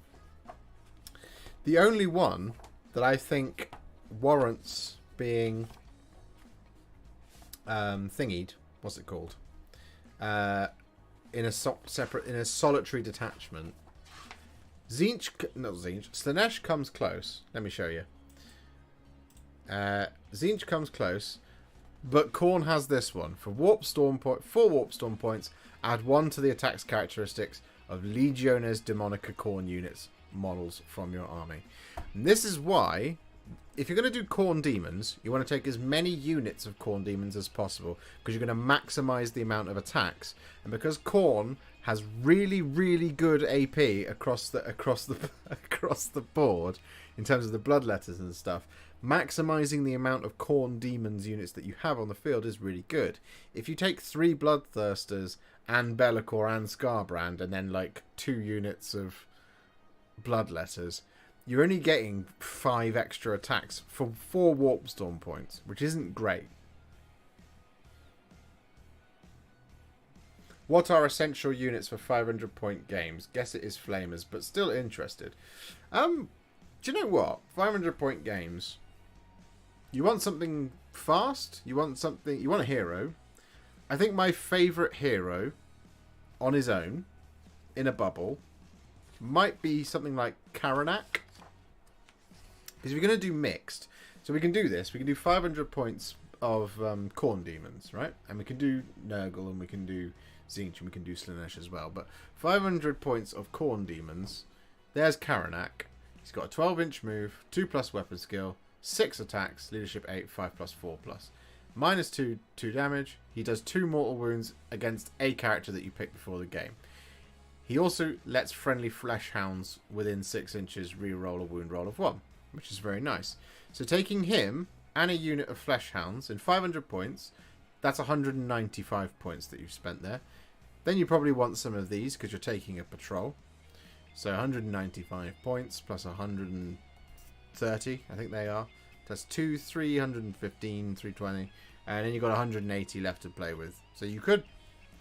The only one that I think warrants being thingied, what's it called? In a solitary detachment. Slaanesh comes close. Let me show you. Tzeentch comes close, but Khorne has this one. For Warp Storm 4 Warp Storm points, add 1 to the attack's characteristics of Legiones Daemonica Khorne units models from your army. And this is why, if you're going to do Khorne Demons, you want to take as many units of Khorne Demons as possible, because you're going to maximize the amount of attacks. And because Khorne has really, really good AP across the board in terms of the bloodletters and stuff, maximizing the amount of Khorne Demons units that you have on the field is really good. If you take 3 Bloodthirsters and Be'lakor and Skarbrand and then like 2 units of bloodletters, you're only getting 5 extra attacks for 4 Warp Storm points, which isn't great. What are essential units for 500-point games? Guess it is Flamers, but still interested. Do you know what? 500-point games. You want something fast? You want a hero? I think my favourite hero, on his own, in a bubble, might be something like Karanak. Because if you're going to do mixed, so we can do this. We can do 500 points of Khorne Demons, right? And we can do Nurgle, and we can do Tzeentch, and we can do Slaanesh as well. But 500 points of Khorne Demons. There's Karanak. He's got a 12-inch move, 2+ weapon skill, 6 attacks, leadership 8, 5+, 4+. -2 damage. He does 2 mortal wounds against a character that you pick before the game. He also lets friendly flesh hounds within 6 inches reroll a wound roll of 1, which is very nice. So taking him and a unit of flesh hounds in 500 points, that's 195 points that you've spent there. Then you probably want some of these because you're taking a patrol. So 195 points plus 130, I think they are. That's 315, 320. And then you've got 180 left to play with. So you could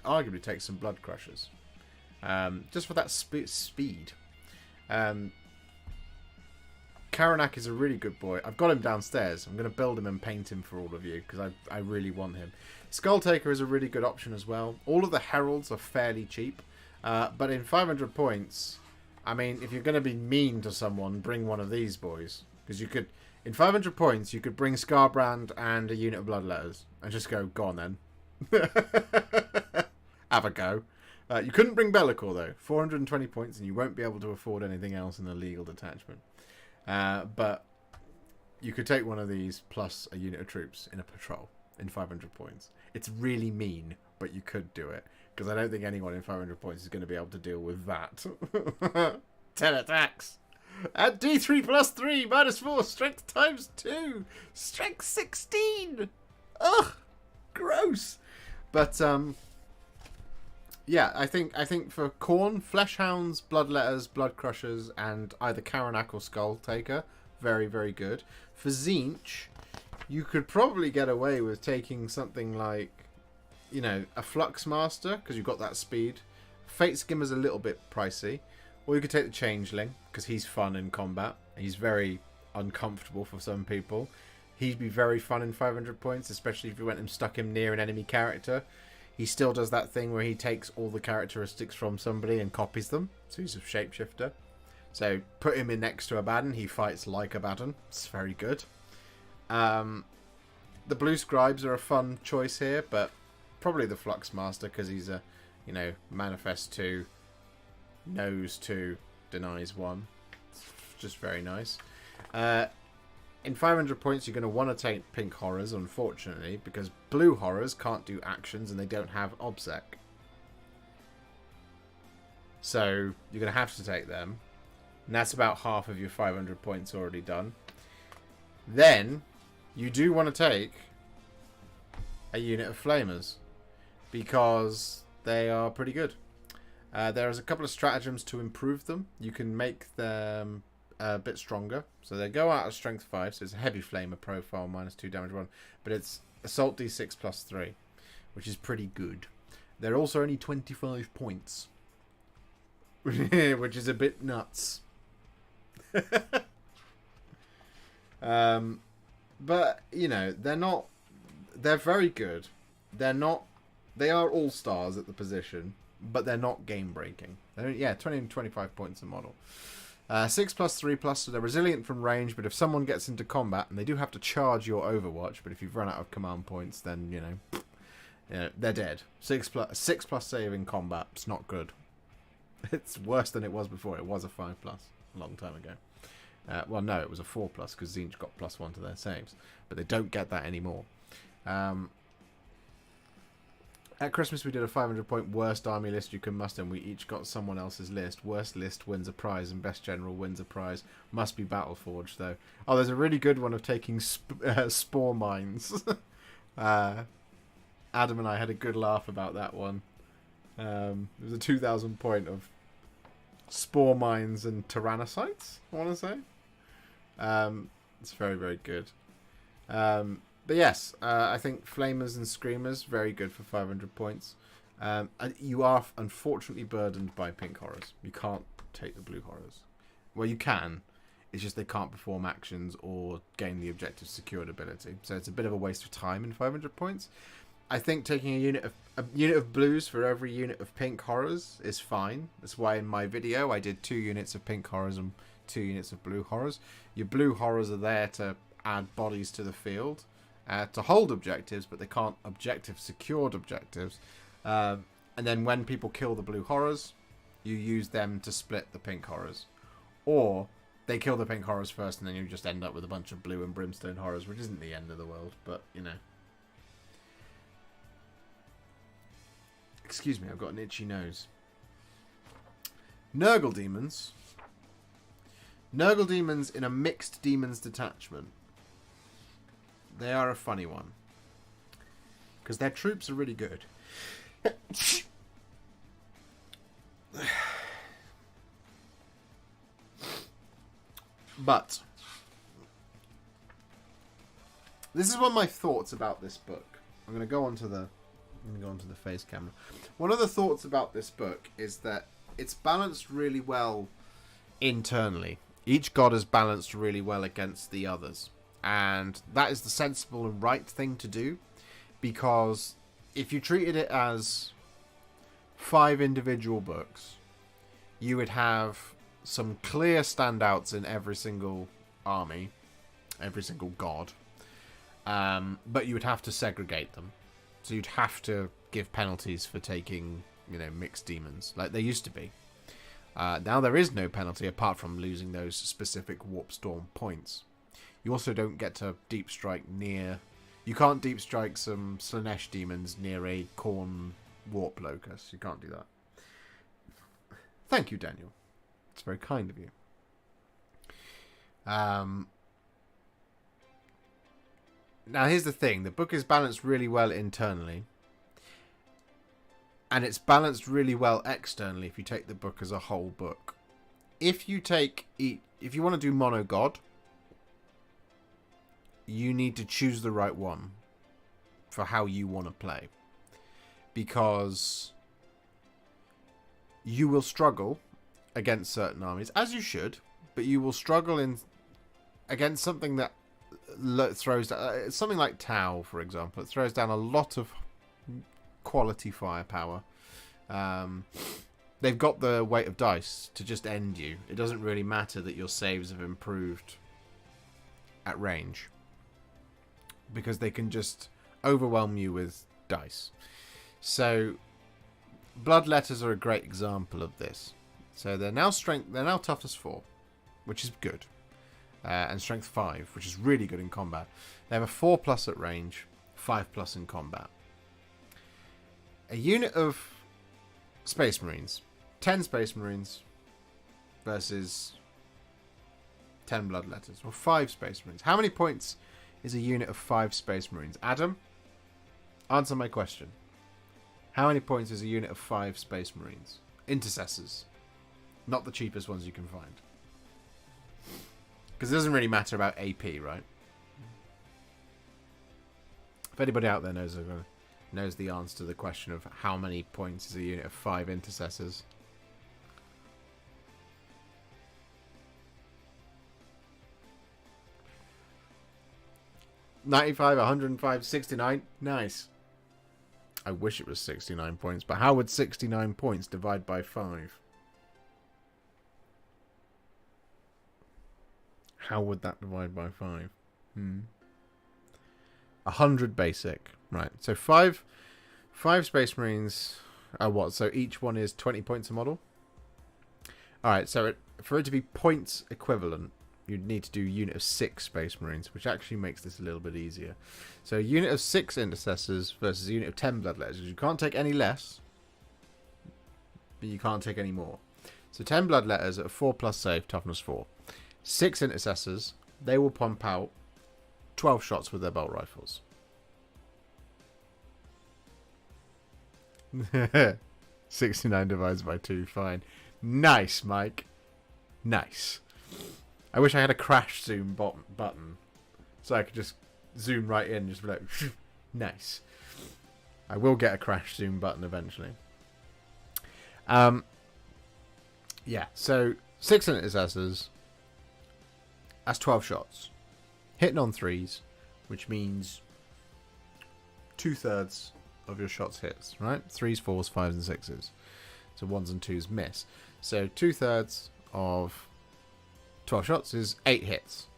arguably take some Blood Crushers. Just for that speed. Karanak is a really good boy. I've got him downstairs. I'm going to build him and paint him for all of you because I really want him. Skulltaker is a really good option as well. All of the heralds are fairly cheap. But in 500 points, I mean, if you're going to be mean to someone, bring one of these boys. Because you could, in 500 points, you could bring Skarbrand and a unit of Bloodletters. And just go on then. Have a go. You couldn't bring Be'lakor though. 420 points and you won't be able to afford anything else in a legal detachment. But you could take one of these plus a unit of troops in a patrol in 500 points. It's really mean, but you could do it. Because I don't think anyone in 500 points is going to be able to deal with that. 10 attacks. Add D3 plus 3, -4, strength times 2. Strength 16. Ugh, gross. But, yeah, I think for Khorne, Fleshhounds, Bloodletters, Blood Crushers, and either Karanak or Skulltaker, very, very good. For Tzeentch, you could probably get away with taking something like, you know, a Flux Master, because you've got that speed. Fate Skimmer's a little bit pricey. Or you could take the Changeling, because he's fun in combat. He's very uncomfortable for some people. He'd be very fun in 500 points, especially if you went and stuck him near an enemy character. He still does that thing where he takes all the characteristics from somebody and copies them. So he's a shapeshifter. So put him in next to Abaddon. He fights like Abaddon. It's very good. The Blue Scribes are a fun choice here, but probably the Flux Master because he's a, you know, manifest 2, knows 2, denies 1. It's just very nice. in 500 points, you're going to want to take pink horrors, unfortunately, because blue horrors can't do actions and they don't have obsec. So you're going to have to take them. And that's about half of your 500 points already done. Then you do want to take a unit of flamers, because they are pretty good. There's a couple of stratagems to improve them. You can make them a bit stronger. So they go out of strength 5, so it's a heavy flamer profile, -2 damage 1. But it's assault d6 +3, which is pretty good. They're also only 25 points, which is a bit nuts. But, you know, they're very good. They are all-stars at the position, but they're not game-breaking. Yeah, 20 and 25 points a model. 6 + 3+, so they're resilient from range, but if someone gets into combat, and they do have to charge your Overwatch, but if you've run out of command points, then, you know, they're dead. 6 plus save in combat. It's not good. It's worse than it was before. It was a 5+ a long time ago. Well, no, it was a 4+, because Tzeentch got +1 to their saves. But they don't get that anymore. At Christmas, we did a 500-point worst army list you can muster, and we each got someone else's list. Worst list wins a prize, and best general wins a prize. Must be Battleforged, though. Oh, there's a really good one of taking spore mines. Adam and I had a good laugh about that one. It was a 2,000 point of spore mines and tyrannocytes, I want to say. It's very, very good. But yes, I think Flamers and Screamers, very good for 500 points. And you are unfortunately burdened by pink horrors. You can't take the blue horrors. Well, you can. It's just they can't perform actions or gain the objective secured ability. So it's a bit of a waste of time in 500 points. I think taking a unit of blues for every unit of pink horrors is fine. That's why in my video I did 2 units of pink horrors and 2 units of blue horrors. Your blue horrors are there to add bodies to the field, to hold objectives, but they can't objective secured objectives. And then when people kill the blue horrors, you use them to split the pink horrors. Or they kill the pink horrors first and then you just end up with a bunch of blue and brimstone horrors, which isn't the end of the world, but, you know. Excuse me, I've got an itchy nose. Nurgle Demons. Nurgle Demons in a mixed demons detachment. They are a funny one. Because their troops are really good. But this is one of my thoughts about this book. I'm going to go onto the face camera. One of the thoughts about this book is that it's balanced really well internally. Each god is balanced really well against the others. And that is the sensible and right thing to do. Because if you treated it as 5 individual books, you would have some clear standouts in every single army, every single god. But you would have to segregate them. So you'd have to give penalties for taking, you know, mixed demons, like there used to be. Now there is no penalty apart from losing those specific Warp Storm points. You also don't get to deep strike near... You can't deep strike some Slanesh demons near a Khorne Warp Locust. You can't do that. Thank you, Daniel. It's very kind of you. Now, here's the thing. The book is balanced really well internally. And it's balanced really well externally if you take the book as a whole book. If you want to do mono god, you need to choose the right one for how you want to play. Because you will struggle against certain armies, as you should, but you will struggle against something that throws down, something like Tau, for example. It throws down a lot of quality firepower. They've got the weight of dice to just end you. It doesn't really matter that your saves have improved at range, because they can just overwhelm you with dice. So Bloodletters are a great example of this. So they're now toughness 4, which is good. and strength 5, which is really good in combat. They have a 4+ at range, 5+ in combat. A unit of Space Marines, 10 Space Marines versus 10 Bloodletters, or 5 Space Marines. How many points is a unit of 5 Space Marines? Adam, answer my question. How many points is a unit of 5 Space Marines? Intercessors. Not the cheapest ones you can find. Because it doesn't really matter about AP, right? If anybody out there knows the answer to the question of how many points is a unit of 5 Intercessors. $95, $105, $69. Nice. I wish it was 69 points, but how would 69 points divide by 5? How would that divide by 5? 100 basic. Right. So 5 Space Marines are what? So each one is 20 points a model? Alright, so for it to be points equivalent, you'd need to do a unit of 6 Space Marines, which actually makes this a little bit easier. So a unit of 6 Intercessors versus a unit of 10 Bloodletters. You can't take any less, but you can't take any more. So 10 Bloodletters at a 4+ save, toughness 4. 6 Intercessors, they will pump out 12 shots with their bolt rifles. 69 divided by 2, fine. Nice, Mike. Nice. I wish I had a crash zoom button so I could just zoom right in and just be like, nice. I will get a crash zoom button eventually. Yeah, so 6 Intercessors. That's 12 shots. Hitting on 3s, which means 2/3 of your shots hits, right? 3s, 4s, 5s, and 6s. So 1s and 2s miss. So 2/3 of 12 shots is 8 hits.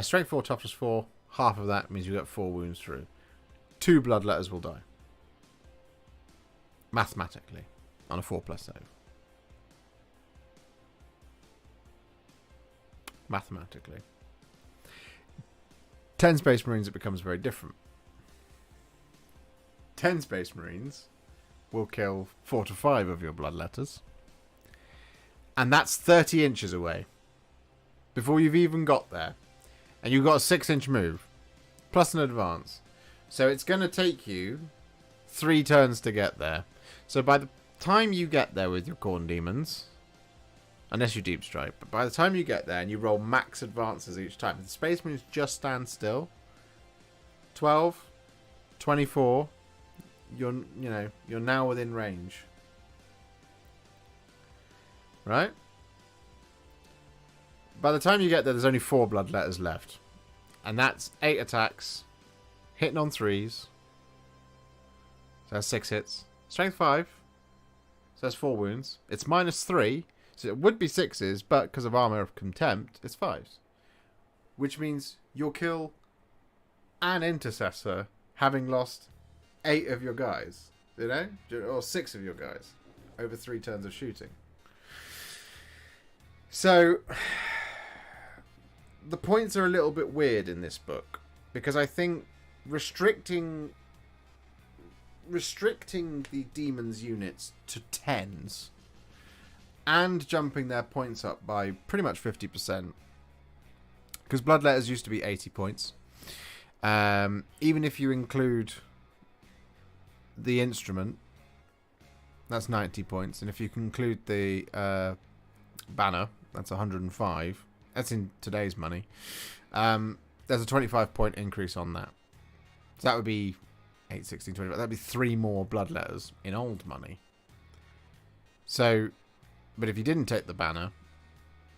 Strength 4, toughness 4. Half of that means you get 4 wounds through. 2 Bloodletters will die. Mathematically. On a 4+ save. Mathematically. 10 Space Marines, it becomes very different. 10 Space Marines will kill 4 to 5 of your Bloodletters. And that's 30 inches away. Before you've even got there. And you've got a 6-inch move. Plus an advance. So it's going to take you 3 turns to get there. So by the time you get there with your Khorne Demons, unless you deep strike, but by the time you get there and you roll max advances each time, the Space Marines just stand still. 12, 24, you're now within range. Right? By the time you get there, there's only 4 Bloodletters left. And that's 8 attacks, hitting on 3s. So that's 6 hits. Strength 5. So that's 4 wounds. It's -3. So it would be 6s, but because of Armor of Contempt, it's 5s. Which means you'll kill an Intercessor having lost 8 of your guys. You know? Or 6 of your guys. Over 3 turns of shooting. So the points are a little bit weird in this book. Because I think restricting the Demons units to 10s and jumping their points up by pretty much 50%, because Bloodletters used to be 80 points, even if you include the instrument, that's 90 points, and if you can include the banner, that's 105. That's in today's money. There's a 25 point increase on that, so that would be 8, 16, 25. That'd be 3 more Bloodletters in old money. So, but if you didn't take the banner,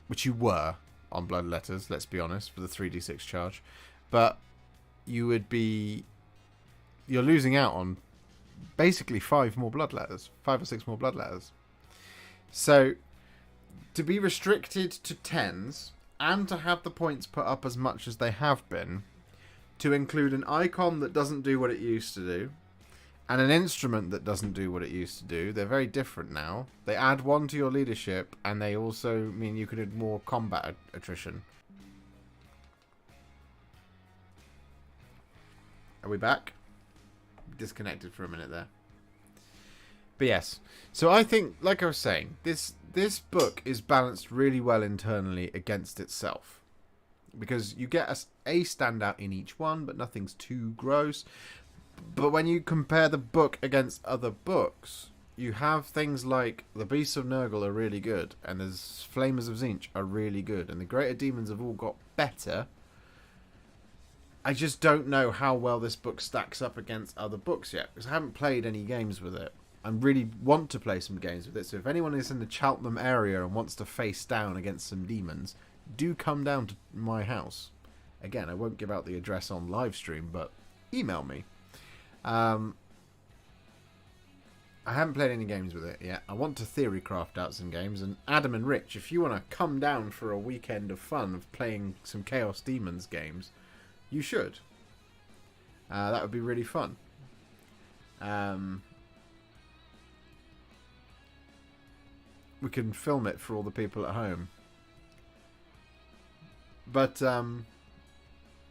which you were on Bloodletters, let's be honest, for the 3d6 charge, but you're losing out on basically 5 more Bloodletters, 5 or 6 more Bloodletters. So, to be restricted to 10s and to have the points put up as much as they have been, to include an icon that doesn't do what it used to do, and an instrument that doesn't do what it used to do. They're very different now. They add 1 to your leadership, and they also mean you can add more combat attrition. Are we back? Disconnected for a minute there. But yes. So I think, like I was saying, this book is balanced really well internally against itself. Because you get a standout in each one, but nothing's too gross. But when you compare the book against other books, you have things like the Beasts of Nurgle are really good, and the Flamers of Tzeentch are really good, and the Greater Demons have all got better. I just don't know how well this book stacks up against other books yet, because I haven't played any games with it. I really want to play some games with it, so if anyone is in the Cheltenham area and wants to face down against some demons, do come down to my house. Again, I won't give out the address on live stream, but email me. I haven't played any games with it yet. I want to theorycraft out some games, and Adam and Rich, if you want to come down for a weekend of fun of playing some Chaos Demons games, you should. That would be really fun. We can film it for all the people at home. But,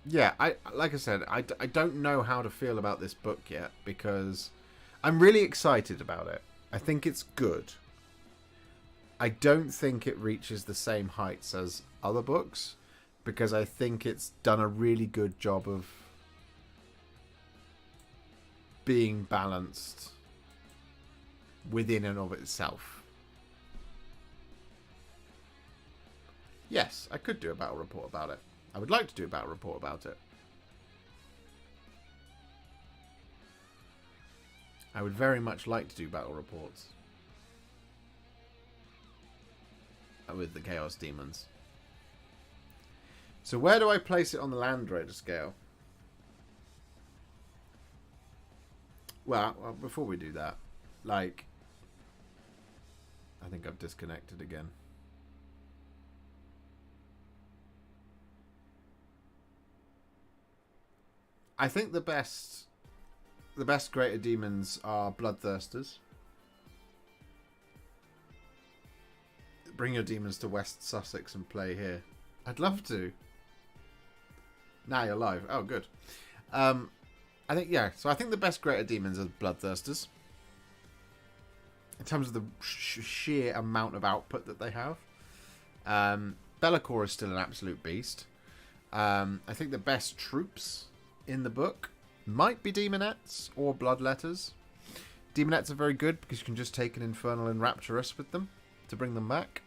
yeah, like I said, I don't know how to feel about this book yet, because I'm really excited about it. I think it's good. I don't think it reaches the same heights as other books, because I think it's done a really good job of being balanced within and of itself. Yes, I could do a battle report about it. I would like to do a battle report about it. I would very much like to do battle reports with the Chaos Demons. So where do I place it on the Land Raider scale? Well, before we do that, like, I think I've disconnected again. I think the best Greater Demons are Bloodthirsters. Bring your demons to West Sussex and play here. I'd love to. Now you're live. Oh, good. I think, yeah. So I think the best Greater Demons are Bloodthirsters. In terms of the sheer amount of output that they have. Be'lakor is still an absolute beast. I think the best troops in the book might be Demonettes or Bloodletters. Demonettes are very good because you can just take an Infernal and Rapturous with them to bring them back.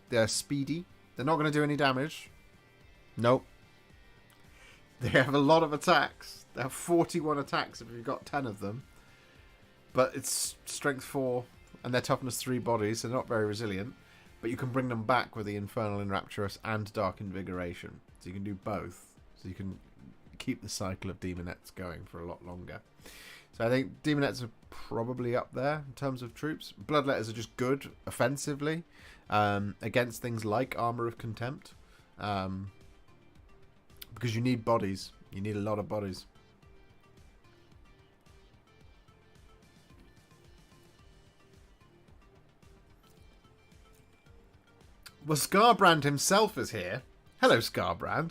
They're speedy. They're not going to do any damage. Nope. They have a lot of attacks. They have 41 attacks if you've got 10 of them. But it's strength 4 and they're toughness 3 bodies, so they're not very resilient. But you can bring them back with the Infernal and Rapturous and Dark Invigoration. So you can do both. So you can keep the cycle of Demonettes going for a lot longer. So I think Demonettes are probably up there in terms of troops. Bloodletters are just good offensively against things like Armour of Contempt. Because you need bodies. You need a lot of bodies. Well, Skarbrand himself is here. Hello, Skarbrand.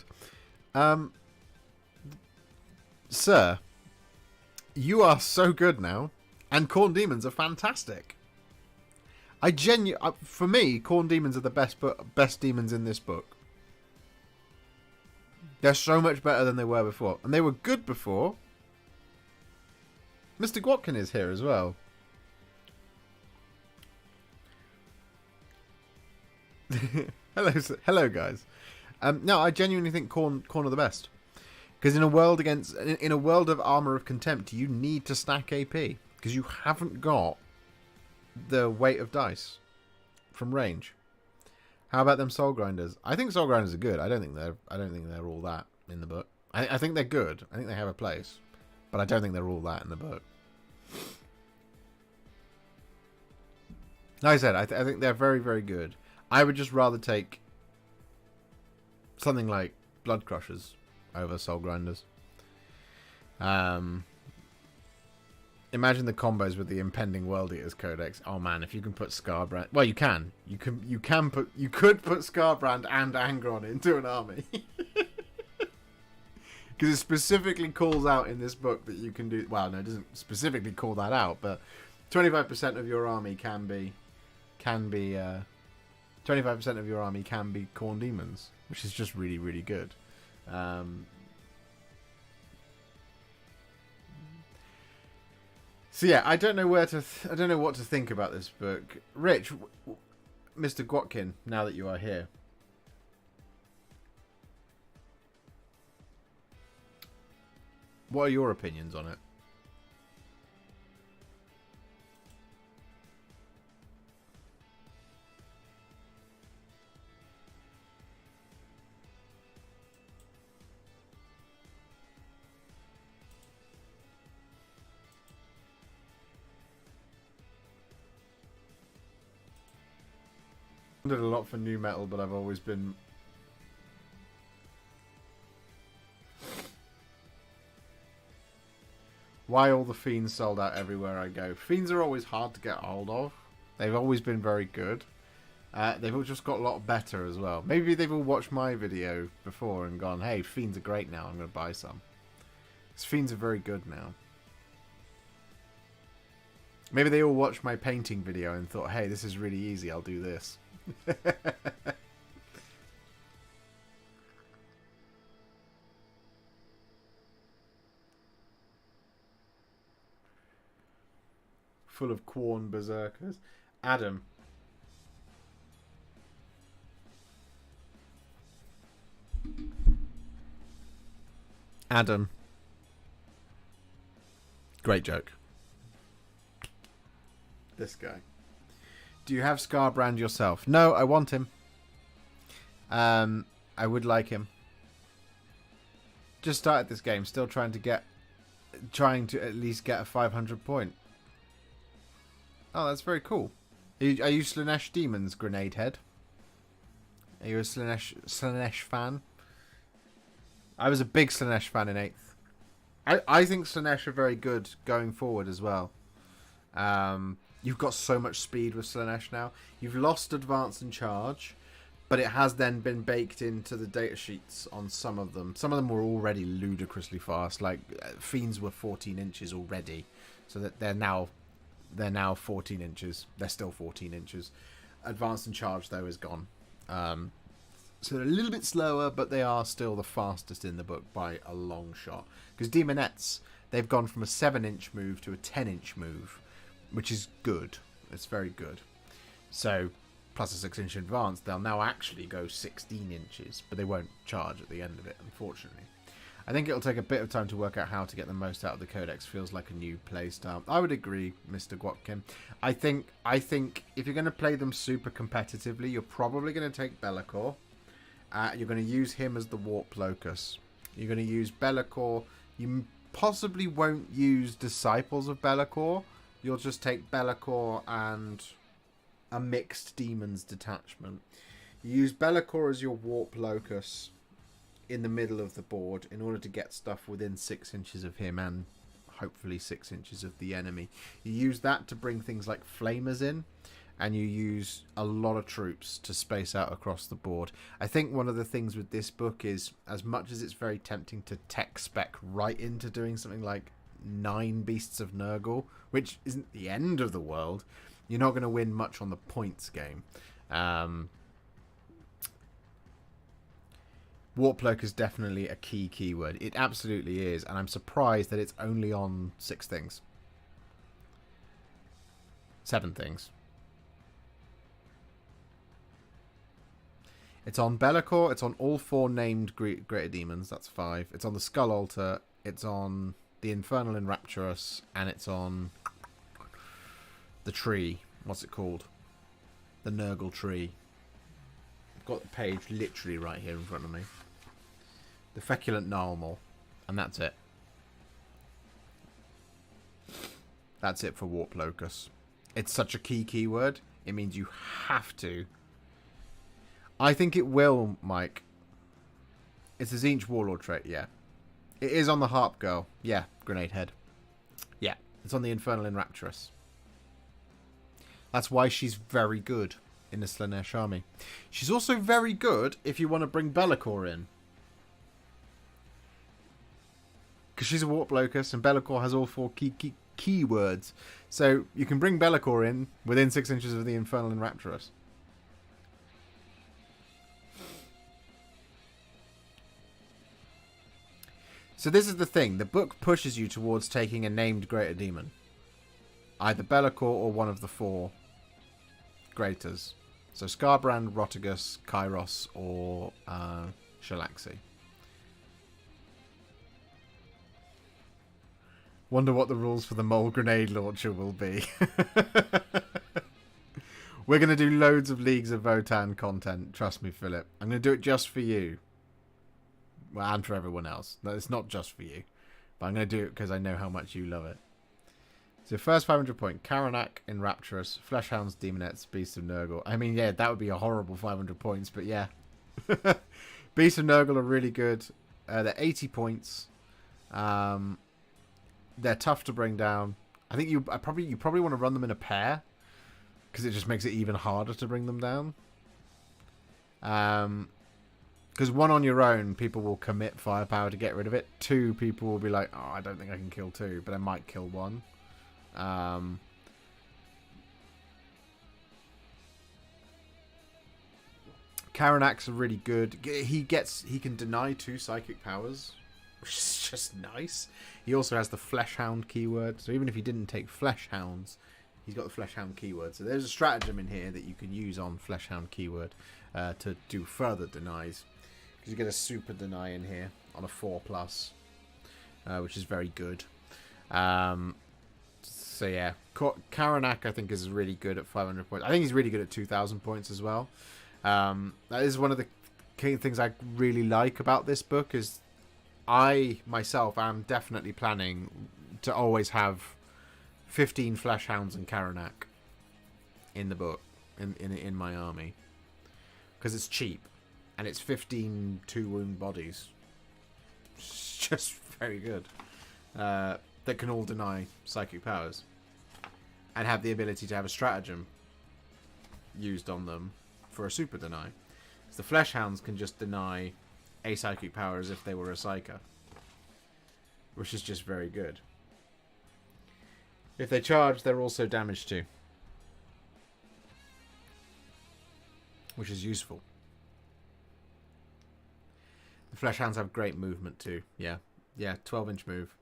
Sir, you are so good now, and Khorne Demons are fantastic. For me, Khorne Demons are the best demons in this book. They're so much better than they were before, and they were good before. Mr. Gwatkin is here as well. hello, guys. No, I genuinely think Khorne are the best. Because in a world of Armour of Contempt, you need to stack AP because you haven't got the weight of dice from range. How about them Soul Grinders? I think Soul Grinders are good. I don't think they're all that in the book. I think they're good. I think they have a place, but I don't think they're all that in the book. Like I said, I think they're very, very good. I would just rather take something like Blood Crushers over Soul Grinders. Imagine the combos with the impending World Eaters Codex. Oh man, if you can put Skarbrand, well, you could put Skarbrand and Angron into an army. Because it specifically calls out in this book that you can do... Well, no, it doesn't specifically call that out, but 25% of your army can be 25% of your army can be Khorne demons, which is just really, really good. So yeah, I don't know what to think about this book. Rich, Mr. Gwotkin, now that you are here, what are your opinions on it? I did a lot for new metal, but I've always been... Why all the fiends sold out everywhere I go? Fiends are always hard to get hold of. They've always been very good. They've all just got a lot better as well. Maybe they've all watched my video before and gone, hey, fiends are great now, I'm going to buy some. Because fiends are very good now. Maybe they all watched my painting video and thought, hey, this is really easy, I'll do this. Full of Khorne berserkers. Adam. Adam. Great joke. This guy. Do you have Skarbrand yourself? No, I want him. I would like him. Just started this game, still trying to at least get a 500 point. Oh, that's very cool. Are you Slaanesh Demons, Grenade Head? Are you a Slaanesh fan? I was a big Slaanesh fan in 8th. I think Slaanesh are very good going forward as well. You've got so much speed with Slaanesh now. You've lost Advance and Charge, but it has then been baked into the datasheets on some of them. Some of them were already ludicrously fast. Like, Fiends were 14 inches already. So that they're now 14 inches. They're still 14 inches. Advance and Charge, though, is gone. So they're a little bit slower, but they are still the fastest in the book by a long shot. Because Demonettes, they've gone from a 7-inch move to a 10-inch move, which is good. It's very good. So, plus a 6-inch advance, they'll now actually go 16 inches, but they won't charge at the end of it, unfortunately. I think it'll take a bit of time to work out how to get the most out of the Codex. Feels like a new playstyle. I would agree, Mr. Gwotkin. I think if you're going to play them super competitively, you're probably going to take Be'lakor. You're going to use him as the Warp Locus. You're going to use Be'lakor. You possibly won't use Disciples of Be'lakor. You'll just take Be'lakor and a mixed Demons detachment. You use Be'lakor as your Warp Locus in the middle of the board in order to get stuff within 6 inches of him and hopefully 6 inches of the enemy. You use that to bring things like Flamers in, and you use a lot of troops to space out across the board. I think one of the things with this book is, as much as it's very tempting to tech spec right into doing something like 9 Beasts of Nurgle, which isn't the end of the world, you're not going to win much on the points game. Warploak is definitely a key keyword. It absolutely is, and I'm surprised that it's only on 6 things. 7 things. It's on Be'lakor, it's on all 4 named Greater Demons, that's 5. It's on the Skull Altar, it's on the Infernal and Rapturous, and it's on the tree. What's it called? The Nurgle tree. I've got the page literally right here in front of me. The Feculent Gnarlmaw, and that's it. That's it for Warp Locus. It's such a key keyword, it means you have to. I think it will, Mike. It's a Tzeentch Warlord trait, yeah. It is on the Harp Girl. Yeah, Grenade Head. Yeah, it's on the Infernal and Rapturous. That's why she's very good in the Slaanesh army. She's also very good if you want to bring Be'lakor in. because she's a Warp Locust, and Be'lakor has all 4 keywords. So you can bring Be'lakor in within 6 inches of the Infernal and Rapturous. So this is the thing. The book pushes you towards taking a named Greater Demon. Either Be'lakor or one of the 4 Greaters. So Skarbrand, Rotigus, Kairos, or Shalaxi. Wonder what the rules for the Mole Grenade Launcher will be. We're going to do loads of Leagues of Votann content. Trust me, Philip. I'm going to do it just for you. Well, and for everyone else. No, it's not just for you. But I'm going to do it because I know how much you love it. So first 500 point. Karanak in Rapturous. Fleshhounds, Demonettes, Beasts of Nurgle. I mean, yeah, that would be a horrible 500 points. But yeah. Beasts of Nurgle are really good. They're 80 points. They're tough to bring down. I think you probably want to run them in a pair. Because it just makes it even harder to bring them down. Because 1 on your own, people will commit firepower to get rid of it. 2, people will be like, oh, I don't think I can kill 2, but I might kill 1. Karanak's are really good. He can deny 2 psychic powers, which is just nice. He also has the Fleshhound keyword, so even if he didn't take Fleshhounds, he's got the Fleshhound keyword. So there's a stratagem in here that you can use on Fleshhound keyword to do further denies. You get a super deny in here on a 4+, which is very good. So yeah, Karanak I think is really good at 500 points. I think he's really good at 2,000 points as well. That is one of the key things I really like about this book. Is I myself am definitely planning to always have 15 Fleshhounds and Karanak in the book in my army, because it's cheap. And it's 15 2-wound bodies. It's just very good. That can all deny psychic powers. And have the ability to have a stratagem used on them for a super deny. So the Fleshhounds can just deny a psychic power as if they were a psyker. Which is just very good. If they charge, they're also damaged too. Which is useful. The Fleshhounds have great movement too. Yeah. Yeah, 12-inch move.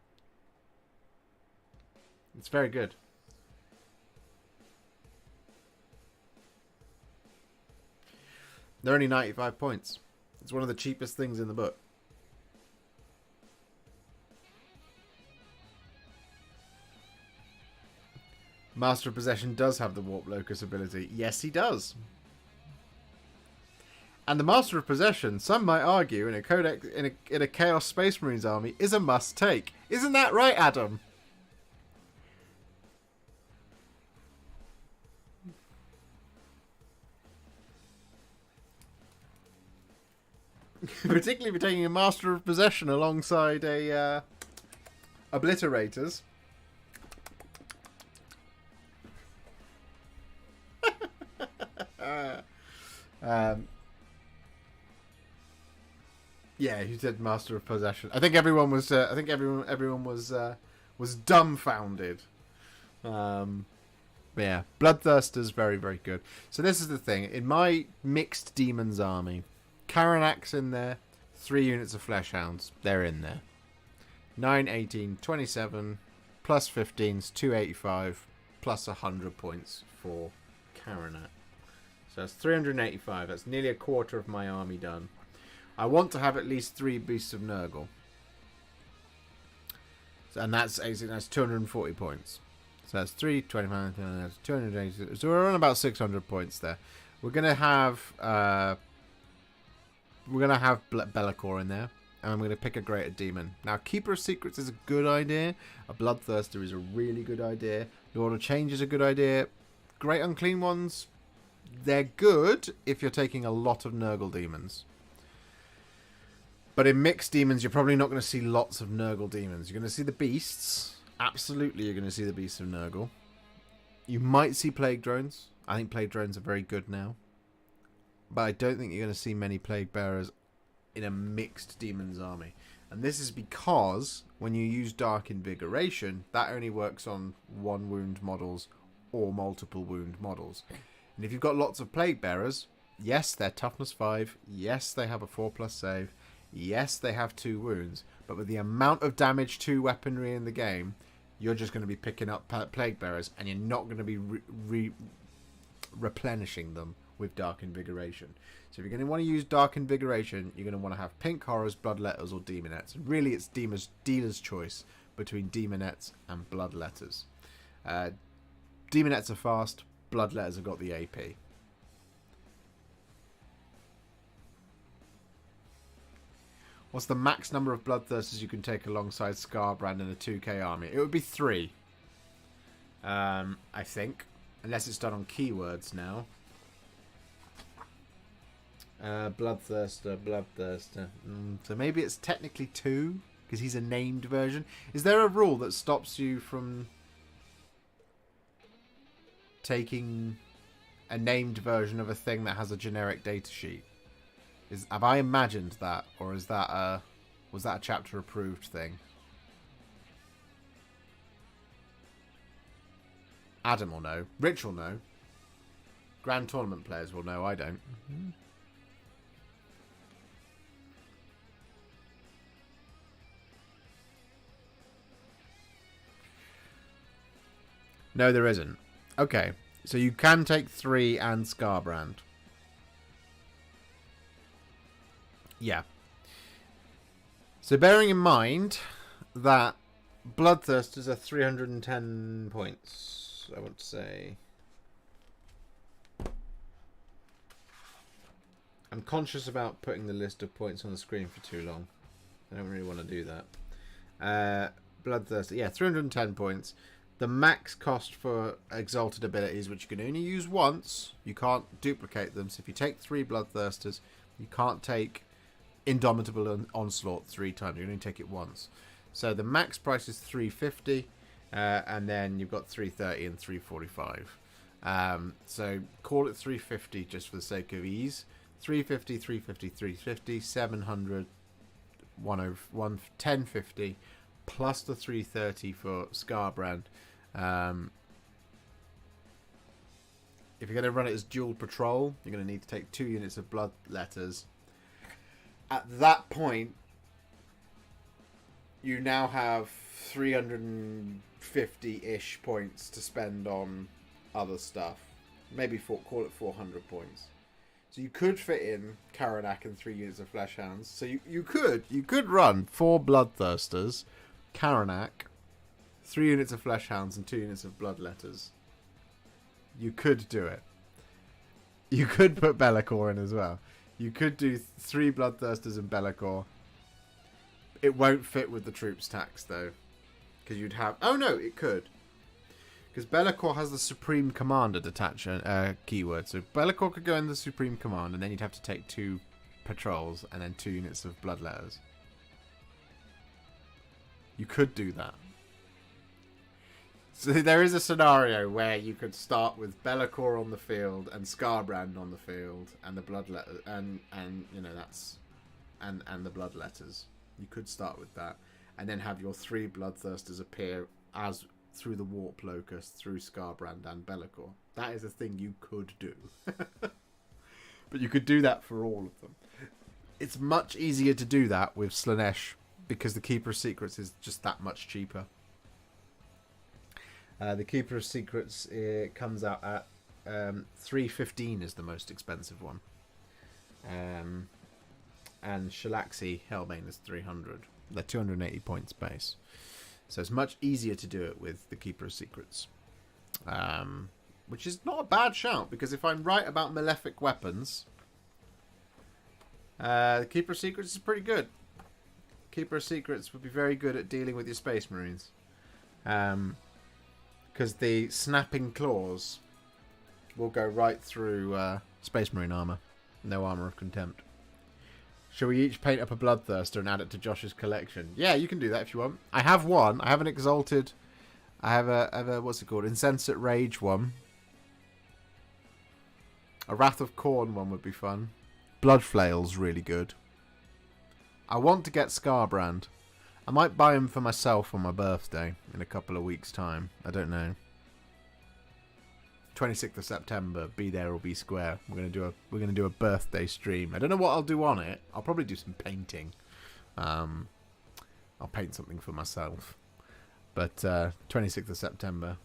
It's very good. They're only 95 points. It's one of the cheapest things in the book. Master of Possession does have the Warp Locust ability. Yes, he does. And the Master of Possession, some might argue, in a Codex, in a Chaos Space Marines army, is a must-take. Isn't that right, Adam? Particularly if you're taking a Master of Possession alongside a Obliterators. Yeah, you said Master of Possession. I think everyone was. Everyone was dumbfounded. But yeah, Bloodthirster's very, very good. So this is the thing. In my mixed demons army, Karanak's in there. 3 units of Fleshhounds. They're in there. 9, 18, 27, plus 15's 285, plus 100 points for Karanak. So that's 385. That's nearly a quarter of my army done. I want to have at least 3 Beasts of Nurgle. So, and that's 240 points. So that's 325, 280. So we're on about 600 points there. We're gonna have Be'lakor in there, and I'm gonna pick a Greater Demon. Now, Keeper of Secrets is a good idea. A Bloodthirster is a really good idea. Lord of Change is a good idea. Great Unclean Ones, they're good if you're taking a lot of Nurgle demons. But in mixed demons, you're probably not going to see lots of Nurgle demons. You're going to see the beasts. Absolutely, you're going to see the beasts of Nurgle. You might see Plague Drones. I think Plague Drones are very good now. But I don't think you're going to see many Plague Bearers in a mixed demons army. And this is because when you use Dark Invigoration, that only works on 1 wound models or multiple wound models. And if you've got lots of Plague Bearers, yes, they're toughness 5. Yes, they have a 4+ save. Yes, they have 2 wounds. But with the amount of damage to weaponry in the game, you're just going to be picking up Plague Bearers, and you're not going to be replenishing them with Dark Invigoration. So if you're going to want to use Dark Invigoration, you're going to want to have Pink Horrors, Bloodletters, or Demonettes. And really, it's dealer's choice between Demonettes and Bloodletters. Demonettes are fast. Bloodletters have got the AP. What's the max number of Bloodthirsters you can take alongside Skarbrand in a 2k army? It would be 3. I think. Unless it's done on keywords now. Bloodthirster. So maybe it's technically 2, because he's a named version. Is there a rule that stops you from taking a named version of a thing that has a generic datasheet? Have I imagined that, or is that was that a chapter approved thing? Adam will know. Rich will know. Grand Tournament players will know. I don't. No, there isn't. Okay, so you can take 3 and Skarbrand. Yeah. So bearing in mind that Bloodthirsters are 310 points, I want to say. I'm conscious about putting the list of points on the screen for too long. I don't really want to do that. Bloodthirster, yeah, 310 points. The max cost for exalted abilities, which you can only use once, you can't duplicate them. So if you take 3 Bloodthirsters, you can't take Indomitable Onslaught 3 times. You can only take it once. So the max price is 350, and then you've got 330 and 345. So call it 350 just for the sake of ease. 350, 350, 350, 700, 1050, plus the 330 for Skarbrand. If you're going to run it as dual patrol, you're going to need to take 2 units of Bloodletters. At that point, you now have 350-ish points to spend on other stuff. Maybe call it 400 points. So you could fit in Karanak and 3 units of Fleshhounds. So you could run 4 Bloodthirsters, Karanak, 3 units of Fleshhounds, and 2 units of Bloodletters. You could do it. You could put Be'lakor in as well. You could do 3 Bloodthirsters and Be'lakor. It won't fit with the troops tax though, because you'd have. Oh no, it could. Because Be'lakor has the Supreme Commander keyword. So Be'lakor could go in the Supreme Command, and then you'd have to take 2 patrols and then 2 units of Bloodletters. You could do that. So there is a scenario where you could start with Be'lakor on the field and Skarbrand on the field and the Bloodletter and you know that's and the Bloodletters. You could start with that and then have your 3 Bloodthirsters appear as through the Warp Locust, through Skarbrand and Be'lakor. That is a thing you could do. But you could do that for all of them. It's much easier to do that with Slaanesh because the Keeper of Secrets is just that much cheaper. The Keeper of Secrets comes out at 315 is the most expensive one. And Shalaxi Hellbane is 300. They're 280 points base. So it's much easier to do it with the Keeper of Secrets. Which is not a bad shout, because if I'm right about Malefic weapons, the Keeper of Secrets is pretty good. Keeper of Secrets would be very good at dealing with your Space Marines. Because the snapping claws will go right through Space Marine armor. No armor of contempt. Shall we each paint up a Bloodthirster and add it to Josh's collection? Yeah, you can do that if you want. I have one. I have an Exalted. I have a what's it called? Insensate Rage one. A Wrath of Khorne one would be fun. Blood Flail's really good. I want to get Skarbrand. I might buy him for myself on my birthday in a couple of weeks' time. I don't know. 26th of September, be there or be square. We're gonna do a birthday stream. I don't know what I'll do on it. I'll probably do some painting. I'll paint something for myself. But 26th of September.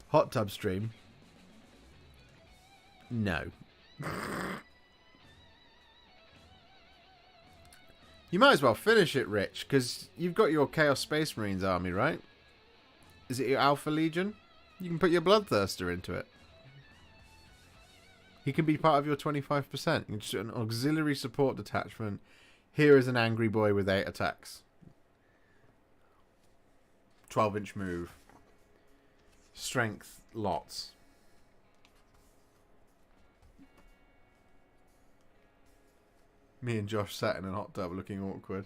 Hot tub stream? No. You might as well finish it, Rich, because you've got your Chaos Space Marines army, right? Is it your Alpha Legion? You can put your Bloodthirster into it. He can be part of your 25%. You can just do an auxiliary support detachment. Here is an angry boy with 8 attacks. 12-inch move. Strength, lots. Me and Josh sat in a hot tub looking awkward.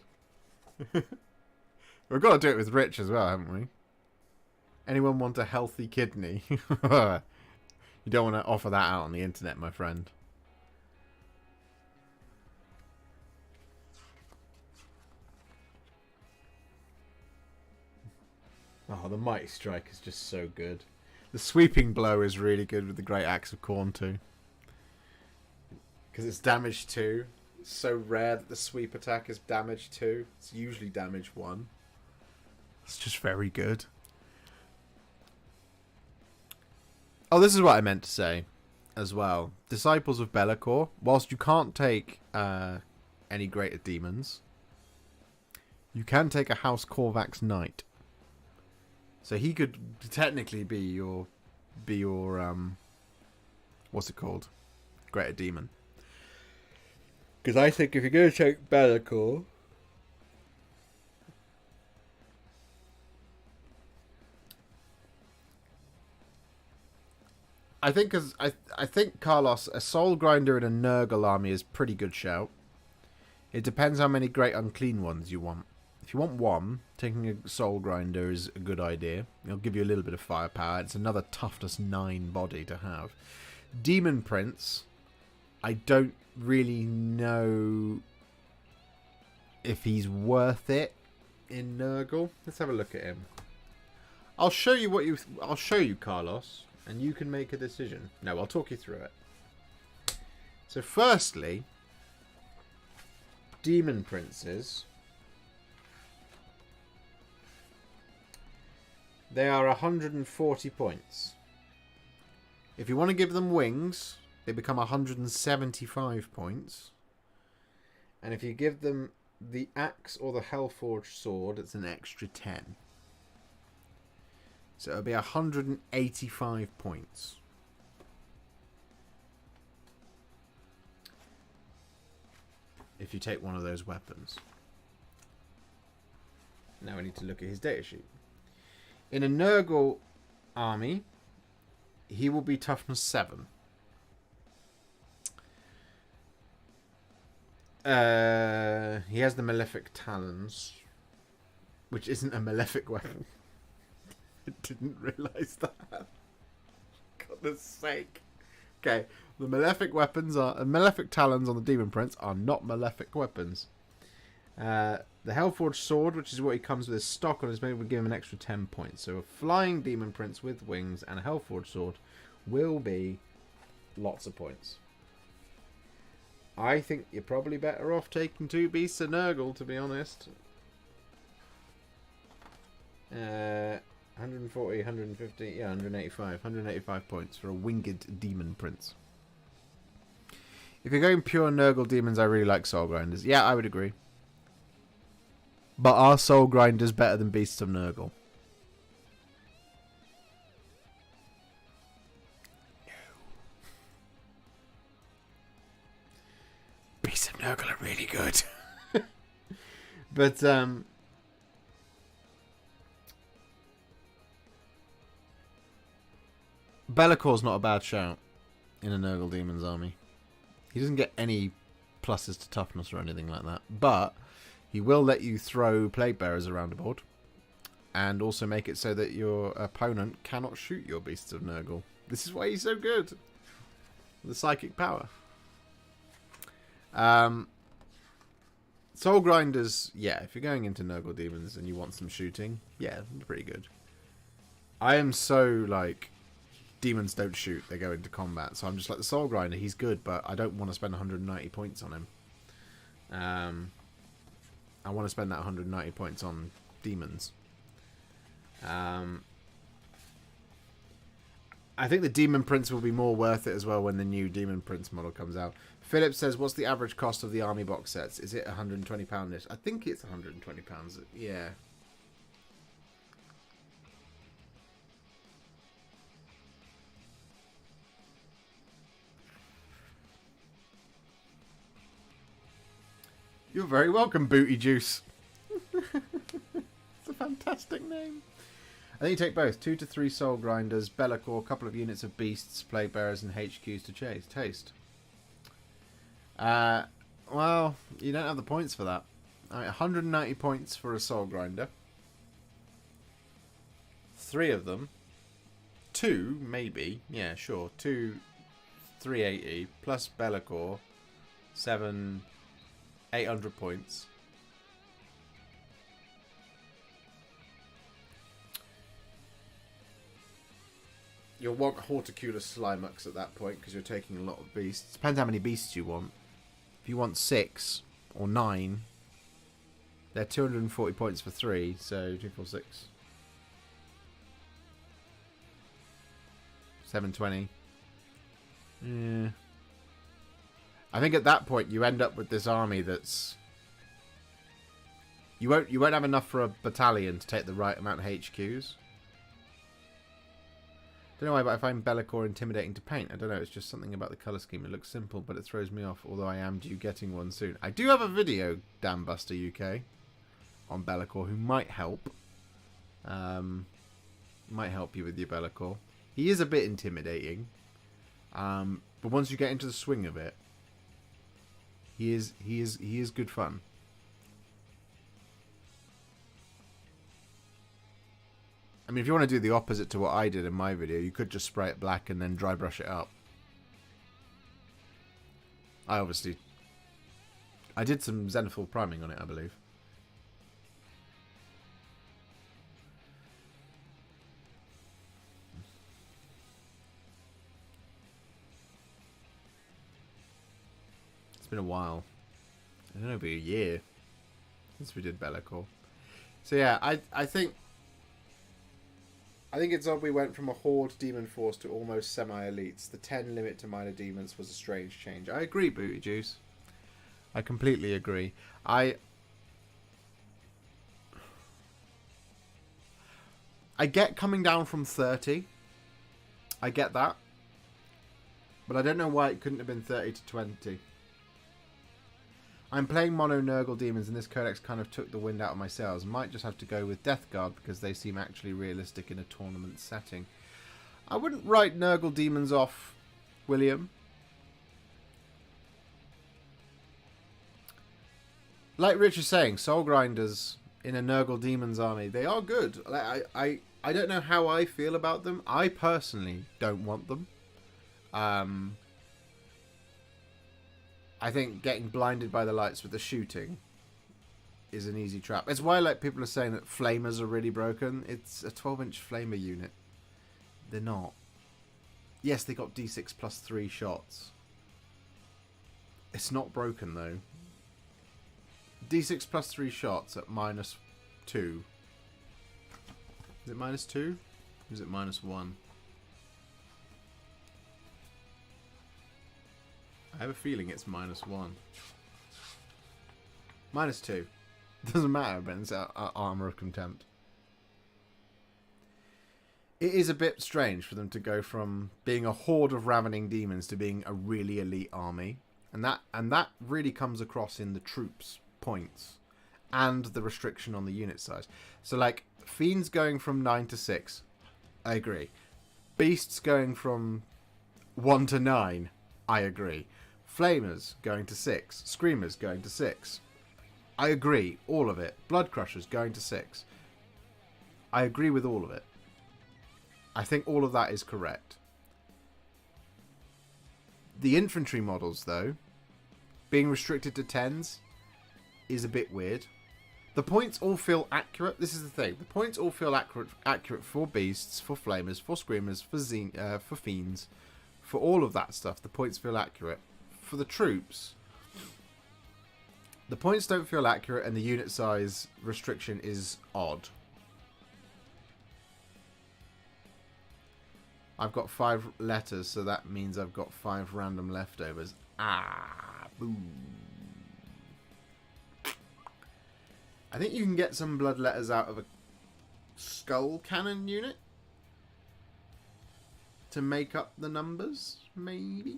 We've got to do it with Rich as well, haven't we? Anyone want a healthy kidney? You don't want to offer that out on the internet, my friend. Oh, the Mighty Strike is just so good. The Sweeping Blow is really good with the Great Axe of Khorne too. Because it's damage 2. It's so rare that the sweep attack is damage 2. It's usually damage 1. It's just very good. Oh, this is what I meant to say as well. Disciples of Be'lakor. Whilst you can't take any greater demons, you can take a House Korvax Knight. So he could technically be your what's it called? Greater demon. Because I think if you're going to take Be'lakor, I think Carlos, a Soul Grinder and a Nurgle army is pretty good shout. It depends how many Great Unclean ones you want. If you want one, taking a Soul Grinder is a good idea. It'll give you a little bit of firepower. It's another toughness 9 body to have. Demon Prince, I don't really know if he's worth it in Nurgle. Let's have a look at him. I'll show you Carlos, and you can make a decision. No, I'll talk you through it. So firstly, Demon Princes. They are 140 points. If you want to give them wings, they become 175 points. And if you give them the axe or the Hellforged sword, it's an extra 10. So it'll be 185 points. If you take one of those weapons. Now I need to look at his datasheet. In a Nurgle army, he will be toughness 7. He has the Malefic Talons, which isn't a Malefic weapon. I didn't realise that. Goodness sake. Okay, the Malefic weapons are... Malefic Talons on the Demon Prince are not Malefic weapons. The Hellforged sword, which is what he comes with his stock on his mate, would give him an extra 10 points. So a flying Demon Prince with wings and a Hellforged sword will be lots of points. I think you're probably better off taking 2 Beasts of Nurgle, to be honest. 140, 150, yeah, 185. 185 points for a winged Demon Prince. If you're going pure Nurgle demons, I really like Soul Grinders. Yeah, I would agree. But are Soul Grinders better than Beasts of Nurgle? No. Beasts of Nurgle are really good. But, Be'lakor's not a bad shout in a Nurgle Demon's army. He doesn't get any pluses to toughness or anything like that. But he will let you throw Plague Bearers around the board. and also make it so that your opponent cannot shoot your Beasts of Nurgle. This is why he's so good. The psychic power. Soul Grinders, yeah, if you're going into Nurgle Demons and you want some shooting, yeah, pretty good. I am so, like, demons don't shoot, they go into combat. So I'm just like, the Soul Grinder, he's good, but I don't want to spend 190 points on him. I want to spend that 190 points on demons. I think the Demon Prince will be more worth it as well when the new Demon Prince model comes out. Philip says, what's the average cost of the army box sets? Is it £120 list? I think it's £120. Yeah. You're very welcome, Booty Juice. It's a fantastic name. I think you take both. 2 to 3 Soul Grinders, Be'lakor, a couple of units of Beasts, Plague Bearers, and HQs to chase. Taste. Well, you don't have the points for that. All right, 190 points for a Soul Grinder. 3 of them. 2, maybe. Yeah, sure. 2, 380, plus Be'lakor, 7, 800 points. You'll want Horticulous Slimucks at that point because you're taking a lot of beasts. Depends how many beasts you want. If you want 6 or 9, they're 240 points for 3, so 2, 4, 6. 720. Yeah. I think at that point you end up with this army that's... You won't have enough for a battalion to take the right amount of HQs. Don't know why, but I find Be'lakor intimidating to paint. I don't know, it's just something about the colour scheme. It looks simple, but it throws me off, although I am due getting one soon. I do have a video, Dambuster UK, on Be'lakor, who might help. Might help you with your Be'lakor. He is a bit intimidating, but once you get into the swing of it, he is good fun. I mean, if you want to do the opposite to what I did in my video, you could just spray it black and then dry brush it up. I did some Zenithal priming on it, I believe. It's been a while. I don't know, maybe a year since we did Be'lakor. So yeah, I think it's odd we went from a horde demon force to almost semi-elites. The 10 limit to minor demons was a strange change. I agree, Booty Juice. I completely agree. I get coming down from 30. I get that. But I don't know why it couldn't have been 30 to 20. I'm playing mono Nurgle Demons and this codex kind of took the wind out of my sails. Might just have to go with Death Guard because they seem actually realistic in a tournament setting. I wouldn't write Nurgle Demons off, William. Like Rich is saying, Soul Grinders in a Nurgle Demons army, they are good. I don't know how I feel about them. I personally don't want them. I think getting blinded by the lights with the shooting is an easy trap. It's why like people are saying that flamers are really broken. It's a 12-inch flamer unit. They're not. Yes, they got D6 plus 3 shots. It's not broken though. D6 plus 3 shots at -2. Is it -2? Or is it -1? I have a feeling it's -1. -2. Doesn't matter, but it's Armour of Contempt. It is a bit strange for them to go from being a horde of ravening demons to being a really elite army. And that really comes across in the troops points and the restriction on the unit size. So like Fiends going from 9 to 6, I agree. Beasts going from 1 to 9, I agree. Flamers going to 6. Screamers going to 6. I agree. All of it. Blood Crushers going to 6. I agree with all of it. I think all of that is correct. The infantry models, though, being restricted to 10s is a bit weird. The points all feel accurate. This is the thing. The points all feel accurate for beasts, for flamers, for screamers, for fiends, for all of that stuff. The points feel accurate. For the troops, the points don't feel accurate, and the unit size restriction is odd. I've got 5 letters, so that means I've got 5 random leftovers. Ah, boo. I think you can get some blood letters out of a skull cannon unit to make up the numbers, maybe?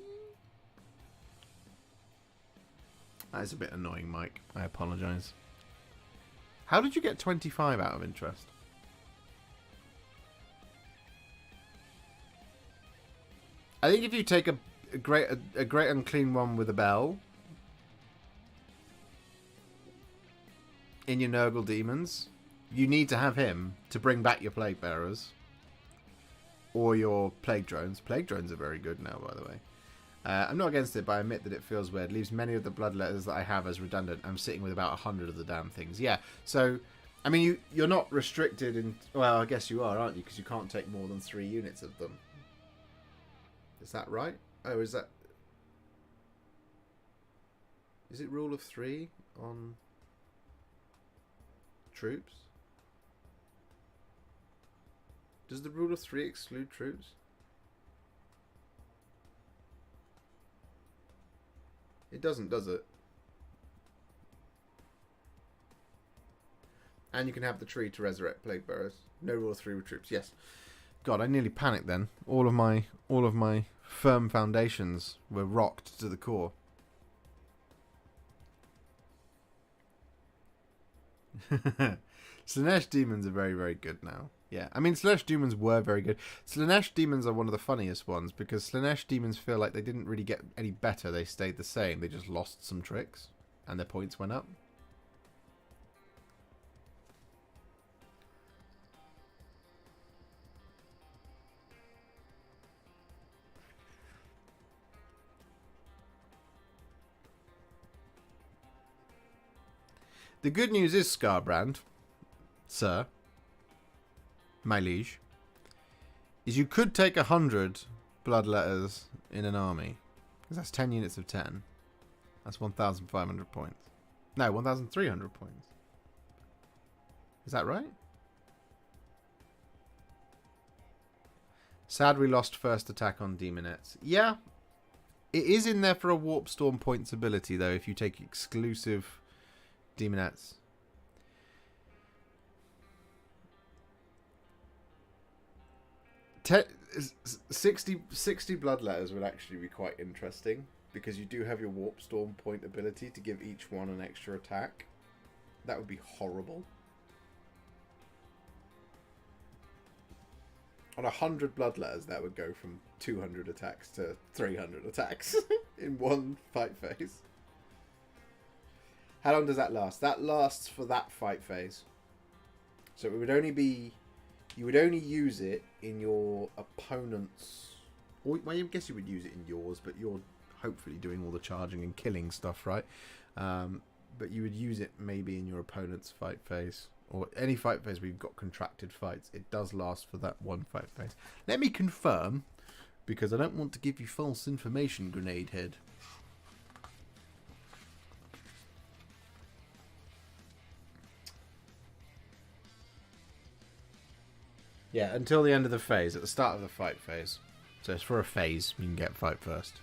That is a bit annoying, Mike. I apologise. How did you get 25 out of interest? I think if you take a great unclean one with a bell in your Nurgle Demons, you need to have him to bring back your Plague Bearers or your Plague Drones. Plague Drones are very good now, by the way. I'm not against it, but I admit that it feels weird. Leaves many of the blood letters that I have as redundant. I'm sitting with about 100 of the damn things. Yeah, so, I mean, you're not restricted in... Well, I guess you are, aren't you? Because you can't take more than 3 units of them. Is that right? Oh, is that... Is it rule of 3 on troops? Does the rule of 3 exclude troops? It doesn't, does it? And you can have the tree to resurrect Plague Bearers. No rule of 3 with troops. Yes. God, I nearly panicked then. All of my firm foundations were rocked to the core. Slaanesh Demons are very, very good now. Yeah, I mean, Slaanesh Demons were very good. Slaanesh Demons are one of the funniest ones because Slaanesh Demons feel like they didn't really get any better. They stayed the same. They just lost some tricks and their points went up. The good news is, Skarbrand, sir, my liege, is you could take 100 blood letters in an army. Because that's 10 units of 10. That's 1,500 points. No, 1,300 points. Is that right? Sad we lost first attack on Demonettes. Yeah, it is in there for a Warp Storm points ability, though, if you take exclusive Demonettes. 60 blood letters would actually be quite interesting because you do have your Warp Storm point ability to give each one an extra attack. That would be horrible. On 100 blood letters, that would go from 200 attacks to 300 attacks in one fight phase. How long does that last? That lasts for that fight phase. So it would only be... You would only use it in your opponent's... Or, well, I guess you would use it in yours, but you're hopefully doing all the charging and killing stuff, right? But you would use it maybe in your opponent's fight phase. Or any fight phase where you've got contracted fights. It does last for that one fight phase. Let me confirm, because I don't want to give you false information, Grenade Head. Yeah, until the end of the phase, at the start of the fight phase. So it's for a phase, you can get fight first.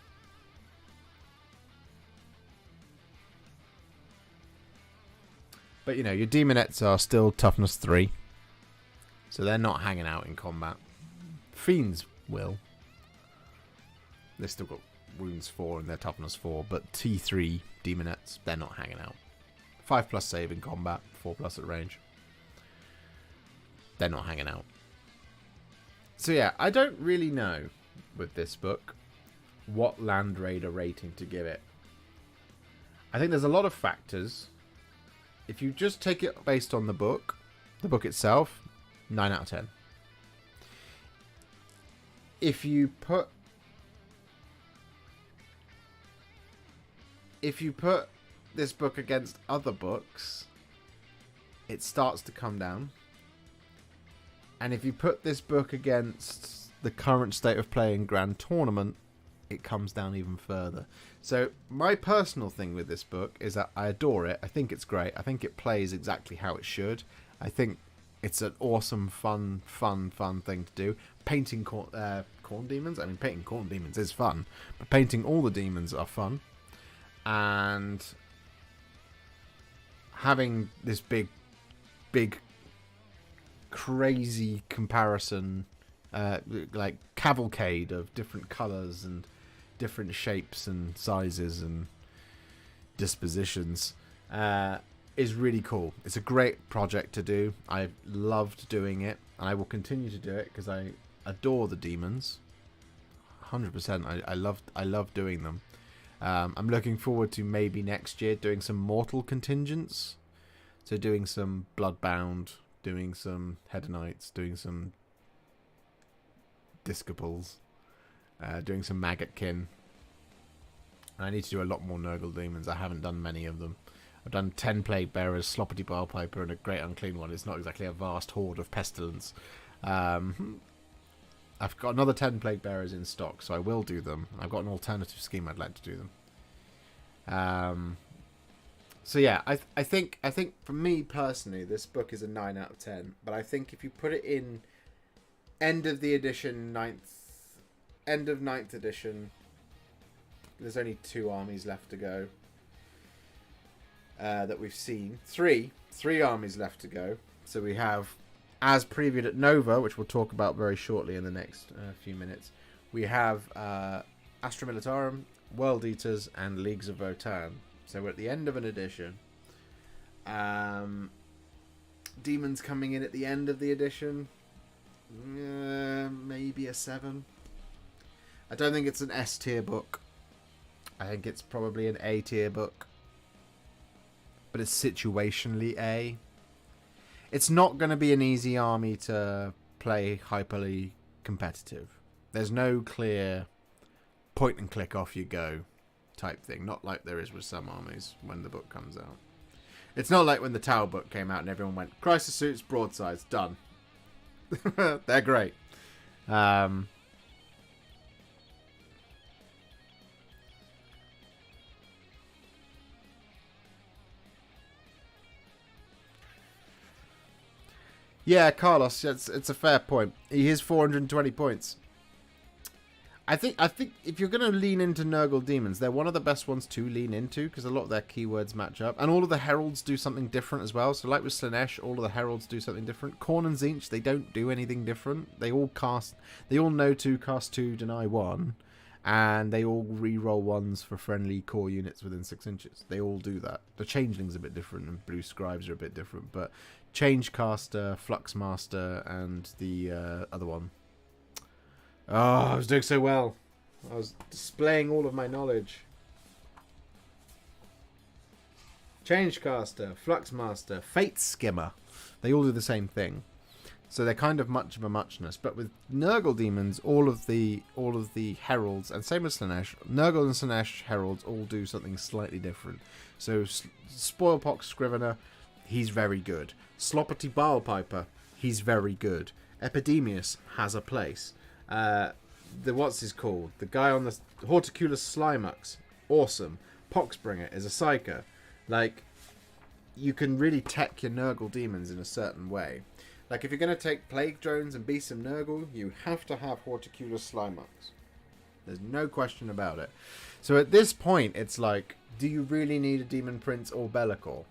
But you know, your Demonettes are still toughness 3. So they're not hanging out in combat. Fiends will. They've still got wounds 4 and their toughness 4, but T3 Demonettes, they're not hanging out. 5+ save in combat, 4+ at range. They're not hanging out. So yeah, I don't really know with this book what Land Raider rating to give it. I think there's a lot of factors. If you just take it based on the book itself, 9 out of 10. If you put this book against other books, it starts to come down. And if you put this book against the current state of play in Grand Tournament, it comes down even further. So my personal thing with this book is that I adore it. I think it's great. I think it plays exactly how it should. I think it's an awesome, fun thing to do. Painting Khorne demons? I mean, painting Khorne demons is fun. But painting all the demons are fun. And having this big, crazy comparison, like cavalcade of different colours and different shapes and sizes and dispositions is really cool. It's a great project to do. I've loved doing it, and I will continue to do it because I adore the demons. 100%. I love doing them. I'm looking forward to maybe next year doing some mortal contingents. So doing some Bloodbound, doing some Hedonites, doing some Disciples, doing some Maggotkin. I need to do a lot more Nurgle demons. I haven't done many of them. I've done 10 Plague Bearers, Sloppity Bilepiper, and a Great Unclean One. It's not exactly a vast horde of pestilence. I've got another 10 Plague Bearers in stock, so I will do them. I've got an alternative scheme I'd like to do them. So yeah, I think for me personally, this book is a 9 out of 10. But I think if you put it in end of the edition, end of 9th edition, there's only 2 armies left to go that we've seen. Three armies left to go. So we have, as previewed at Nova, which we'll talk about very shortly in the next few minutes, we have Astra Militarum, World Eaters, and Leagues of Votan. So we're at the end of an edition. Demons coming in at the end of the edition. Maybe a 7. I don't think it's an S tier book. I think it's probably an A tier book. But it's situationally A. It's not going to be an easy army to play hyperly competitive. There's no clear point and click off you go type thing. Not like there is with some armies when the book comes out. It's not like when the Tower book came out and everyone went, Crisis Suits, broadsides, done. They're great. Yeah, Carlos, it's a fair point. He is 420 points. I think if you're going to lean into Nurgle Demons, they're one of the best ones to lean into because a lot of their keywords match up. And all of the Heralds do something different as well. So like with Slaanesh, all of the Heralds do something different. Khorne and Tzeentch, they don't do anything different. They all know to cast 2, deny 1. And they all re-roll 1s for friendly core units within 6 inches. They all do that. The Changeling's a bit different and Blue Scribes are a bit different. But Changecaster, Fluxmaster, and the other one. Oh, I was doing so well. I was displaying all of my knowledge. Changecaster, Fluxmaster, Fate Skimmer. They all do the same thing. So they're kind of much of a muchness. But with Nurgle Demons, all of the Heralds, and same as Slaanesh, Nurgle and Slaanesh Heralds all do something slightly different. So Spoilpox Scrivener, he's very good. Sloppity Bilepiper, he's very good. Epidemius has a place. What's his called? The guy on the Horticulus Slimux, awesome. Poxbringer is a psyker. Like, you can really tech your Nurgle Demons in a certain way. Like, if you're going to take Plague Drones and be some Nurgle, you have to have Horticulus Slimux. There's no question about it. So at this point, it's like, do you really need a Demon Prince or Be'lakor?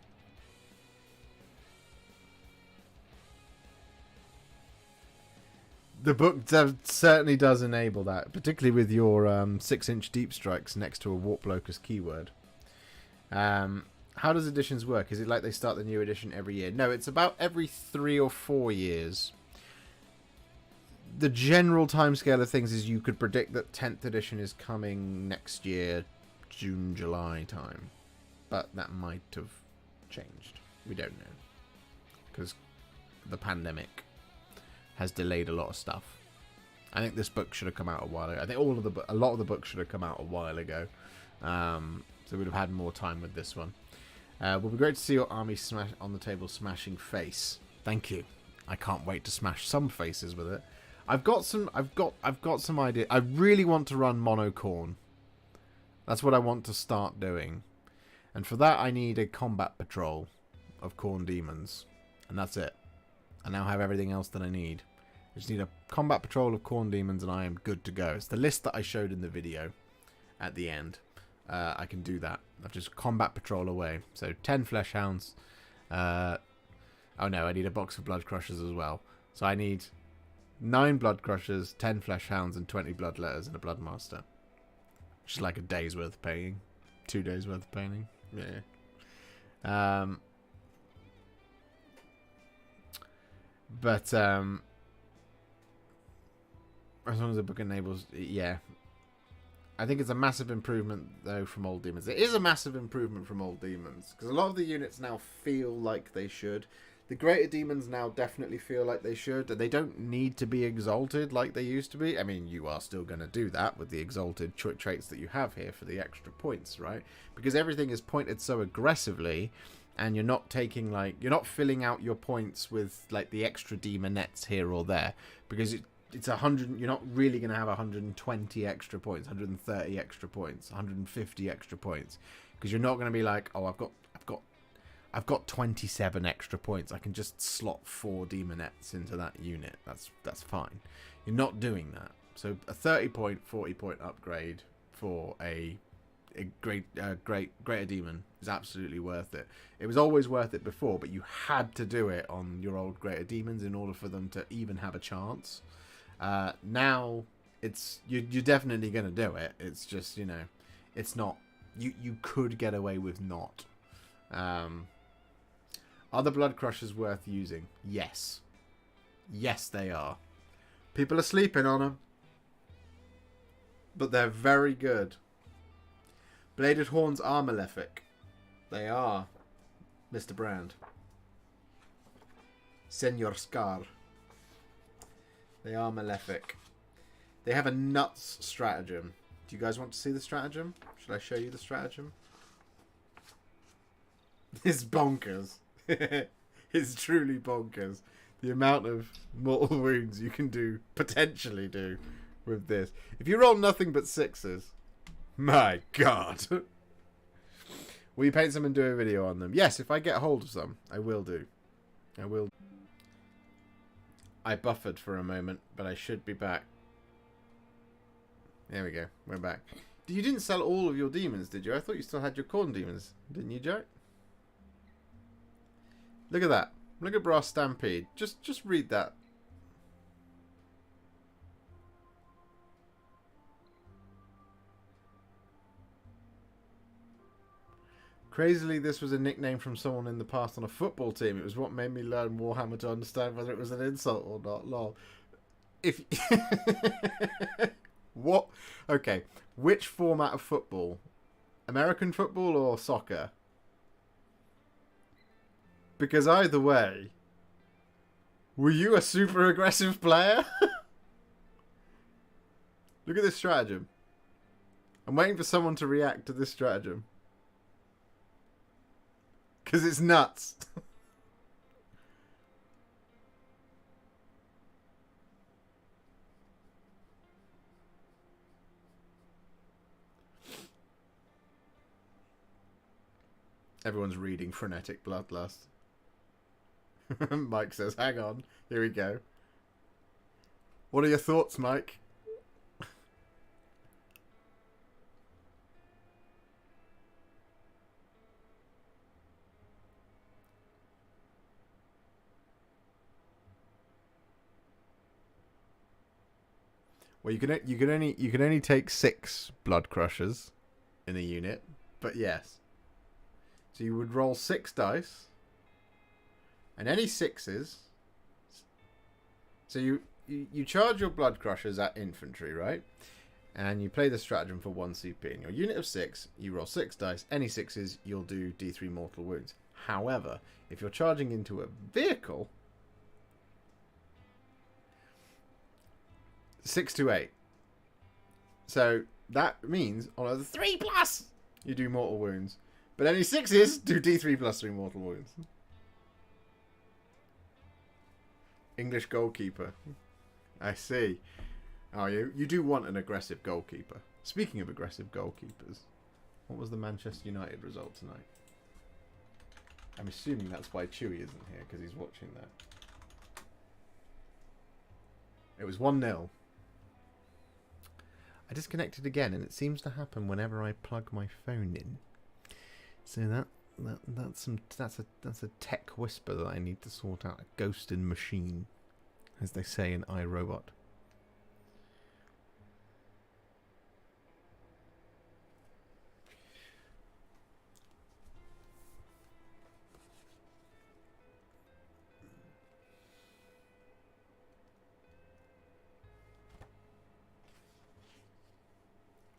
The book certainly does enable that, particularly with your 6-inch deep strikes next to a Warp Locust keyword. How does editions work? Is it like they start the new edition every year? No, it's about every 3 or 4 years. The general timescale of things is you could predict that 10th edition is coming next year, June, July time. But that might have changed. We don't know. Because the pandemic. has delayed a lot of stuff. I think this book should have come out a while ago. I think a lot of the books should have come out a while ago. So we'd have had more time with this one. Will be great to see your army smash on the table, smashing face. Thank you. I can't wait to smash some faces with it. I've got some idea. I really want to run mono Khorne. That's what I want to start doing. And for that I need a combat patrol of Khorne demons. And that's it. I now have everything else that I need. I just need a combat patrol of Khorne demons and I am good to go. It's the list that I showed in the video at the end. I can do that. I've just combat patrol away. So 10 flesh hounds. Oh no, I need a box of blood crushers as well. So I need 9 blood crushers, 10 flesh hounds, and 20 blood letters and a blood master. Which is like a day's worth of painting. 2 days worth of painting. Yeah. But as long as the book enables, yeah. I think it's a massive improvement though from Old Demons. It is a massive improvement from Old Demons because a lot of the units now feel like they should. The Greater Demons now definitely feel like they should. They don't need to be exalted like they used to be. I mean, you are still going to do that with the exalted traits that you have here for the extra points, right? Because everything is pointed so aggressively, and you're not taking like you're not filling out your points with like the extra demonettes here or there because it's 100. You're not really going to have 120 extra points, 130 extra points, 150 extra points because you're not going to be like, oh, I've got 27 extra points. I can just slot 4 demonettes into that unit. That's fine. You're not doing that. So a 30-point, 40-point upgrade for a greater demon is absolutely worth it. It was always worth it before, but you had to do it on your old greater demons in order for them to even have a chance. Now you're definitely going to do it. It's just, you know, it's not. You could get away with not. Are the blood crushers worth using? Yes. Yes, they are. People are sleeping on them. But they're very good. Bladed Horns are Malefic. They are, Mr. Brand. Senor Scar. They are Malefic. They have a nuts stratagem. Do you guys want to see the stratagem? Should I show you the stratagem? It's bonkers. It's truly bonkers. The amount of mortal wounds you can potentially do with this. If you roll nothing but 6s, my God. Will you paint some and do a video on them? Yes, if I get hold of some, I will do. I will. I buffered for a moment, but I should be back. There we go. We're back. You didn't sell all of your demons, did you? I thought you still had your Khorne demons. Didn't you, Jack? Look at that. Look at Brass Stampede. Just read that. Crazily, this was a nickname from someone in the past on a football team. It was what made me learn Warhammer to understand whether it was an insult or not. Lol. If what? Okay. Which format of football? American football or soccer? Because either way, were you a super aggressive player? Look at this stratagem. I'm waiting for someone to react to this stratagem. Because it's nuts. Everyone's reading Frenetic Bloodlust. Mike says, hang on. Here we go. What are your thoughts, Mike? Well, you can only take 6 blood crushers in a unit, but yes. So you would roll 6 dice. And any 6s. So you charge your blood crushers at infantry, right? And you play the stratagem for 1 CP. In your unit of 6, you roll 6 dice. Any 6s, you'll do D3 mortal wounds. However, if you're charging into a vehicle, 6 to 8. So that means on a 3+, you do mortal wounds. But any 6s do D3 plus 3 mortal wounds. English goalkeeper. I see. Oh, you do want an aggressive goalkeeper. Speaking of aggressive goalkeepers, what was the Manchester United result tonight? I'm assuming that's why Chewy isn't here, because he's watching that. It was 1-0. I disconnected again, and it seems to happen whenever I plug my phone in. So that's a tech whisper that I need to sort out. A ghost in machine, as they say in iRobot.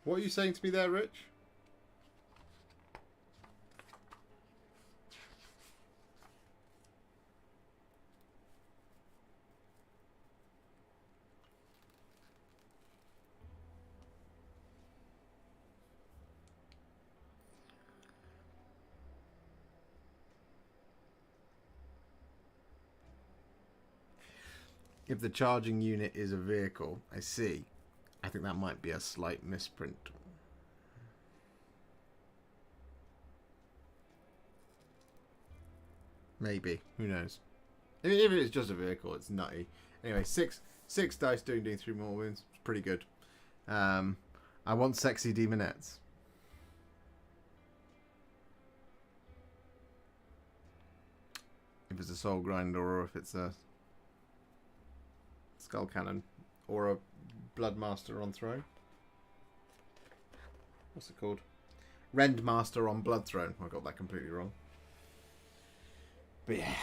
What are you saying to me there, Rich? If the charging unit is a vehicle, I see. I think that might be a slight misprint. Maybe. Who knows? If it's just a vehicle, it's nutty. Anyway, six dice doing D3 more wounds. It's pretty good. I want sexy demonettes. If it's a soul grinder or if it's a skull cannon or a bloodmaster on throne. What's it called? Rendmaster on blood throne. I got that completely wrong. But yeah.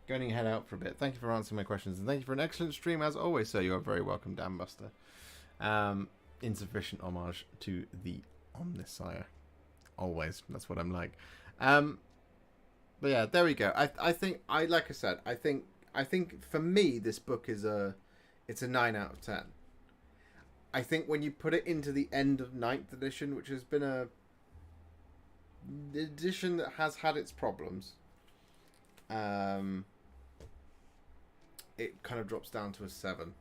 Going to head out for a bit. Thank you for answering my questions and thank you for an excellent stream as always, sir. You are very welcome, Dambuster. Insufficient homage to the Omnisire. Always. That's what I'm like. But yeah, there we go. I think like I said, I think for me this book is it's a 9 out of 10. I think when you put it into the end of 9th edition, which has been a edition that has had its problems, it kind of drops down to a 7.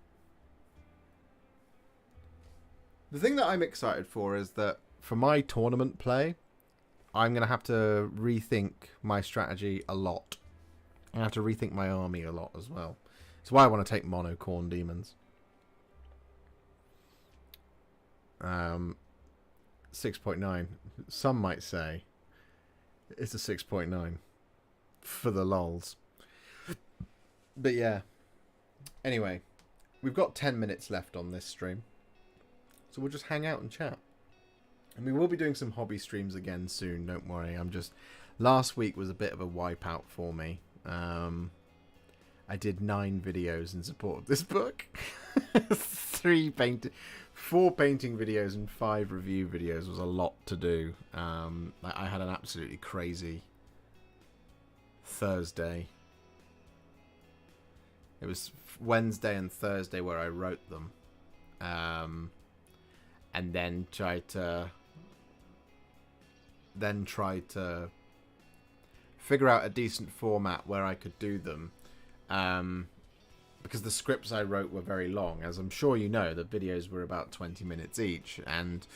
The thing that I'm excited for is that for my tournament play, I'm going to have to rethink my strategy a lot. I have to rethink my army a lot as well. That's why I want to take monocorn demons. 6.9. Some might say it's a 6.9 for the lols. But yeah. Anyway, we've got 10 minutes left on this stream. So we'll just hang out and chat. And we will be doing some hobby streams again soon, don't worry. Last week was a bit of a wipeout for me. I did 9 videos in support of this book. 4 painting videos and 5 review videos was a lot to do. I had an absolutely crazy Thursday. It was Wednesday and Thursday where I wrote them. And then tried to figure out a decent format where I could do them. Because the scripts I wrote were very long. As I'm sure you know, the videos were about 20 minutes each. And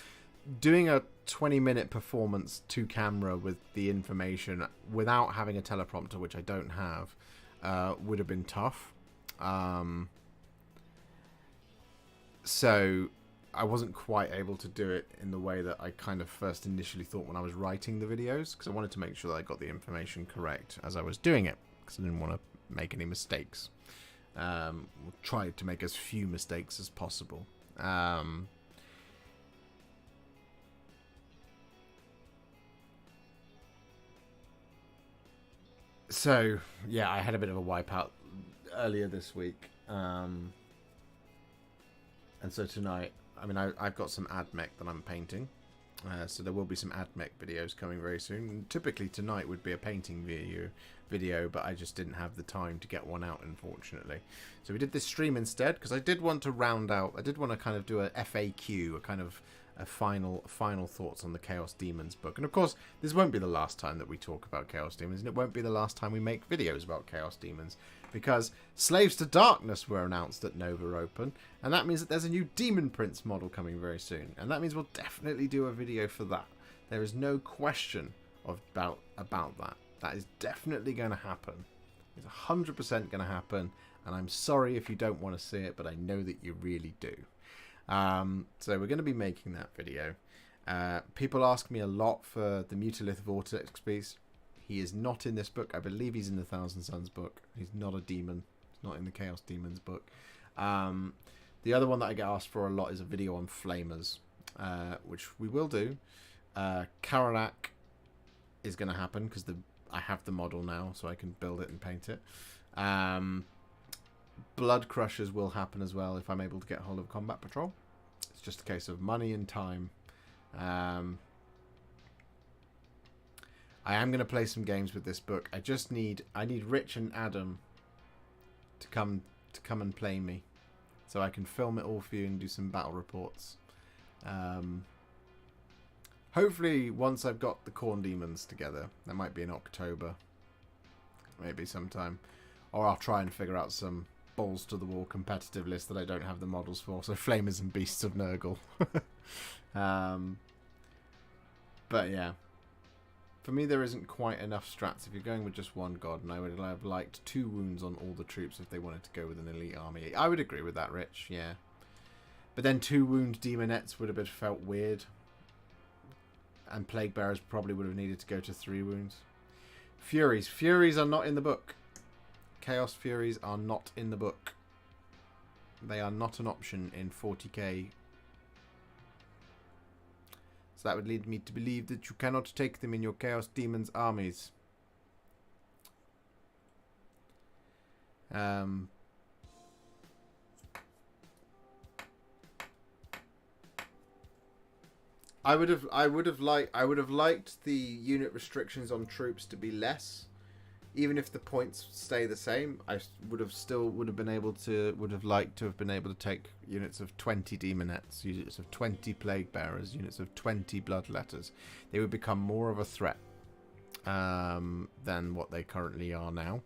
doing a 20-minute performance to camera with the information without having a teleprompter, which I don't have, would have been tough. So I wasn't quite able to do it in the way that I kind of first initially thought when I was writing the videos, because I wanted to make sure that I got the information correct as I was doing it, because I didn't want to make any mistakes. Tried to make as few mistakes as possible. So yeah, I had a bit of a wipeout earlier this week, and so tonight, I mean, I've got some AdMech that I'm painting. So there will be some AdMech videos coming very soon. Typically tonight would be a painting video, but I just didn't have the time to get one out, unfortunately. So we did this stream instead, because I did want to round out, I did want to kind of do a FAQ, a kind of a final thoughts on the Chaos Demons book. And of course, this won't be the last time that we talk about Chaos Demons, and it won't be the last time we make videos about Chaos Demons, because Slaves to Darkness were announced at Nova Open, and that means that there's a new Demon Prince model coming very soon, and that means we'll definitely do a video for that. There is no question about that. That is definitely going to happen. It's 100% going to happen, and I'm sorry if you don't want to see it, but I know that you really do. So we're going to be making that video. People ask me a lot for the Mutalith Vortex piece. He is not in this book. I believe he's in the Thousand Suns book. He's not a demon. He's not in the Chaos Demons book. The other one that I get asked for a lot is a video on Flamers, which we will do. Karanak is going to happen because I have the model now, so I can build it and paint it. Blood Crushers will happen as well if I'm able to get hold of Combat Patrol. It's just a case of money and time. I am going to play some games with this book. I need Rich and Adam to come and play me, so I can film it all for you and do some battle reports. Hopefully, once I've got the Corn Demons together, that might be in October, maybe sometime, or I'll try and figure out some balls to the wall competitive list that I don't have the models for. So Flamers and Beasts of Nurgle. But yeah. For me, there isn't quite enough strats if you're going with just one god, and I would have liked 2 wounds on all the troops if they wanted to go with an elite army. I would agree with that, Rich, yeah. But then 2 wound demonettes would have felt weird. And Plague Bearers probably would have needed to go to 3 wounds. Furies. Furies are not in the book. Chaos Furies are not in the book. They are not an option in 40k. So that would lead me to believe that you cannot take them in your Chaos Demons armies. I would have liked the unit restrictions on troops to be less. Even if the points stay the same, I would have liked to have been able to take units of 20 Demonettes, units of 20 Plague Bearers, units of 20 Bloodletters. They would become more of a threat than what they currently are now.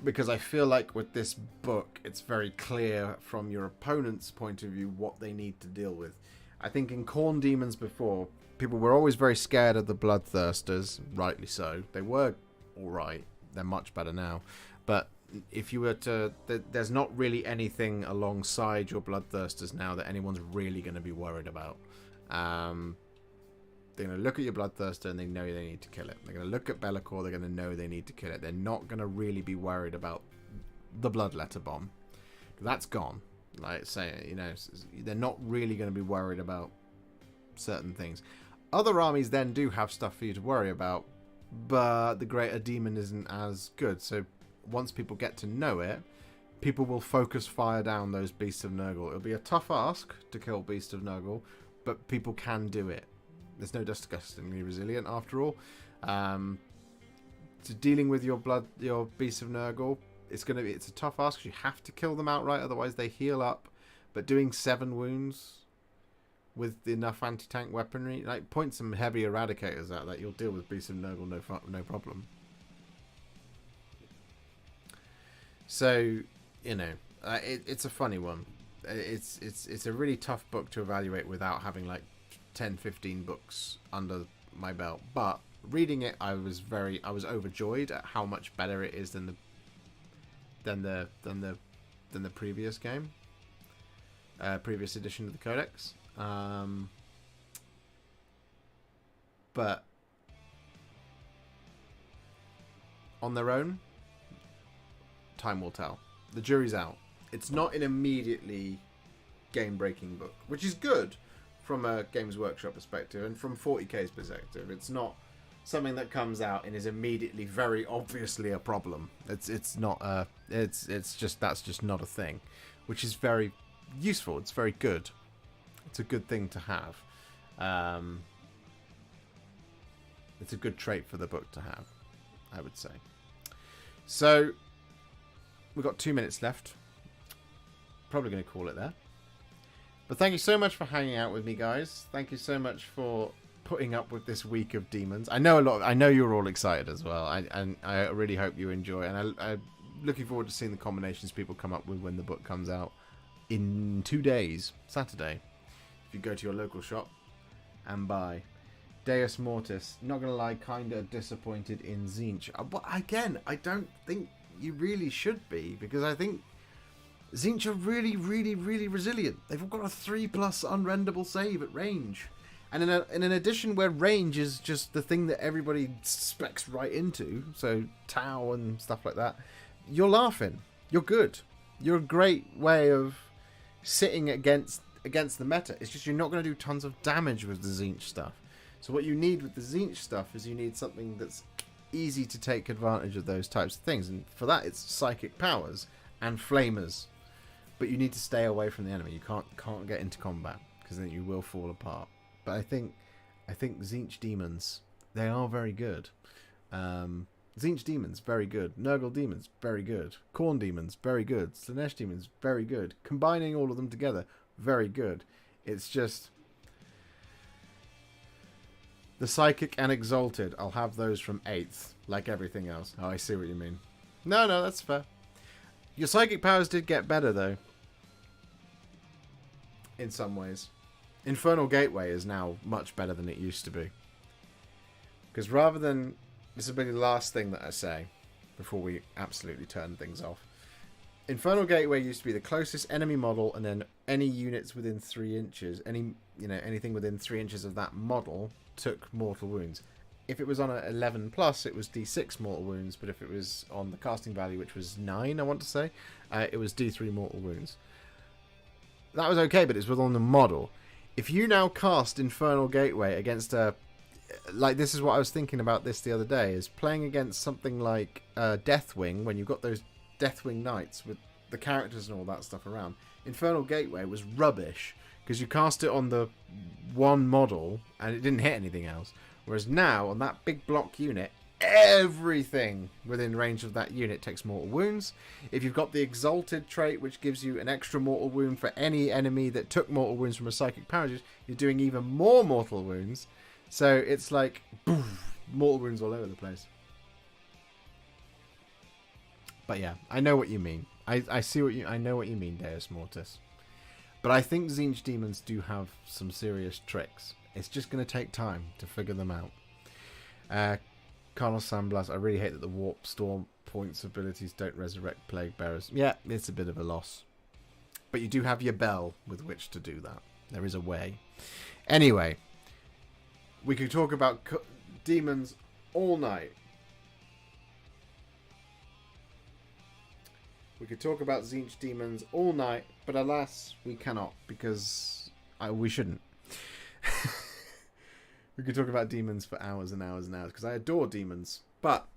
Because I feel like with this book, it's very clear from your opponent's point of view what they need to deal with. I think in Corn Demons before, people were always very scared of the Bloodthirsters, rightly so. They were alright. They're much better now. But if you were to... There's not really anything alongside your Bloodthirsters now that anyone's really going to be worried about. They're going to look at your Bloodthirster and they know they need to kill it. They're going to look at Be'lakor, they're going to know they need to kill it. They're not going to really be worried about the Bloodletter Bomb. That's gone. Like, say, you know, they're not really going to be worried about certain things. Other armies then do have stuff for you to worry about, but the Greater Demon isn't as good. So once people get to know it, people will focus fire down those Beasts of Nurgle. It'll be a tough ask to kill Beast of Nurgle, but people can do it. There's no disgustingly resilient after all. So dealing with your Beast of Nurgle, it's a tough ask because you have to kill them outright, otherwise they heal up. But doing 7 wounds with enough anti-tank weaponry, like point some heavy eradicators at that, you'll deal with Beast of Nurgle no problem. So, you know, it's a funny one. It's a really tough book to evaluate without having like 10-15 books under my belt. But reading it, I was overjoyed at how much better it is than the previous game, previous edition of the Codex. But on their own, time will tell. The jury's out. It's not an immediately game-breaking book, which is good from a Games Workshop perspective and from 40k's perspective. It's not something that comes out and is immediately very obviously a problem. It's not it's just that's just not a thing, which is very, useful. It's very good. It's a good thing to have. It's a good trait for the book to have, I would say. So, we've got 2 minutes left. Probably going to call it there. But thank you so much for hanging out with me, guys. Thank you so much for putting up with this week of Demons. I know you're all excited as well. And I really hope you enjoy. And I'm looking forward to seeing the combinations people come up with when the book comes out in 2 days, Saturday. If you go to your local shop and buy Deus Mortis. Not gonna lie, kinda disappointed in Tzeentch. But again, I don't think you really should be, because I think Tzeentch are really, really, really resilient. They've all got a 3+ unrendable save at range. And in an edition where range is just the thing that everybody specs right into, so Tau and stuff like that, you're laughing. You're good. You're a great way of sitting against the meta. It's just you're not going to do tons of damage with the Tzeentch stuff. So what you need with the Tzeentch stuff is you need something that's easy to take advantage of those types of things. And for that, it's psychic powers and flamers. But you need to stay away from the enemy. You can't get into combat, because then you will fall apart. But I think Tzeentch Demons, they are very good. Tzeentch Demons, very good. Nurgle Demons, very good. Khorne Demons, very good. Slaanesh Demons, very good. Combining all of them together, very good. It's just the Psychic and Exalted, I'll have those from 8th, like everything else. Oh, I see what you mean. No, that's fair. Your Psychic powers did get better, though. In some ways. Infernal Gateway is now much better than it used to be. Because rather than... This will be the last thing that I say before we absolutely turn things off. Infernal Gateway used to be the closest enemy model, and then any units within 3 inches, anything within 3 inches of that model took mortal wounds. If it was on a 11+, it was D6 mortal wounds, but if it was on the casting value, which was 9, I want to say, it was D3 mortal wounds. That was okay, but it's within the model. If you now cast Infernal Gateway against a... Like, this is what I was thinking about this the other day, is playing against something like Deathwing, when you've got those Deathwing Knights with the characters and all that stuff around. Infernal Gateway was rubbish, because you cast it on the one model, and it didn't hit anything else. Whereas now, on that big block unit, everything within range of that unit takes mortal wounds. If you've got the Exalted trait, which gives you an extra mortal wound for any enemy that took mortal wounds from a psychic power, you're doing even more mortal wounds. So it's like, poof, mortal wounds all over the place. But yeah, I know what you mean. I know what you mean, Deus Mortis. But I think Tzeentch Demons do have some serious tricks. It's just going to take time to figure them out. Carlos Sandblas, I really hate that the Warp Storm points abilities don't resurrect Plague Bearers. Yeah, it's a bit of a loss. But you do have your bell with which to do that. There is a way. Anyway, we could talk about demons all night. We could talk about Tzeentch Demons all night, but alas, we cannot, because we shouldn't. We could talk about demons for hours and hours and hours, because I adore demons. But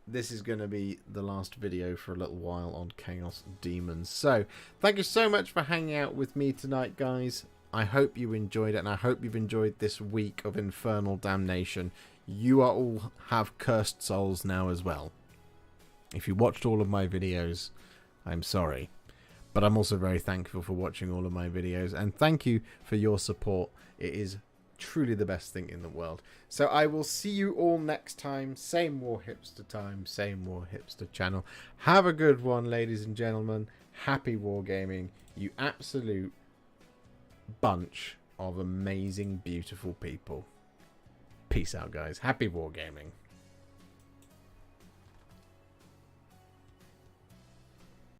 this is going to be the last video for a little while on Chaos Demons. So, thank you so much for hanging out with me tonight, guys. I hope you enjoyed it, and I hope you've enjoyed this week of Infernal Damnation. You are all have cursed souls now as well. If you watched all of my videos, I'm sorry. But I'm also very thankful for watching all of my videos, and thank you for your support. It is truly the best thing in the world. So I will see you all next time. Same Warhipster time, same Warhipster channel. Have a good one, ladies and gentlemen. Happy wargaming, you absolute bunch of amazing, beautiful people. Peace out, guys. Happy wargaming.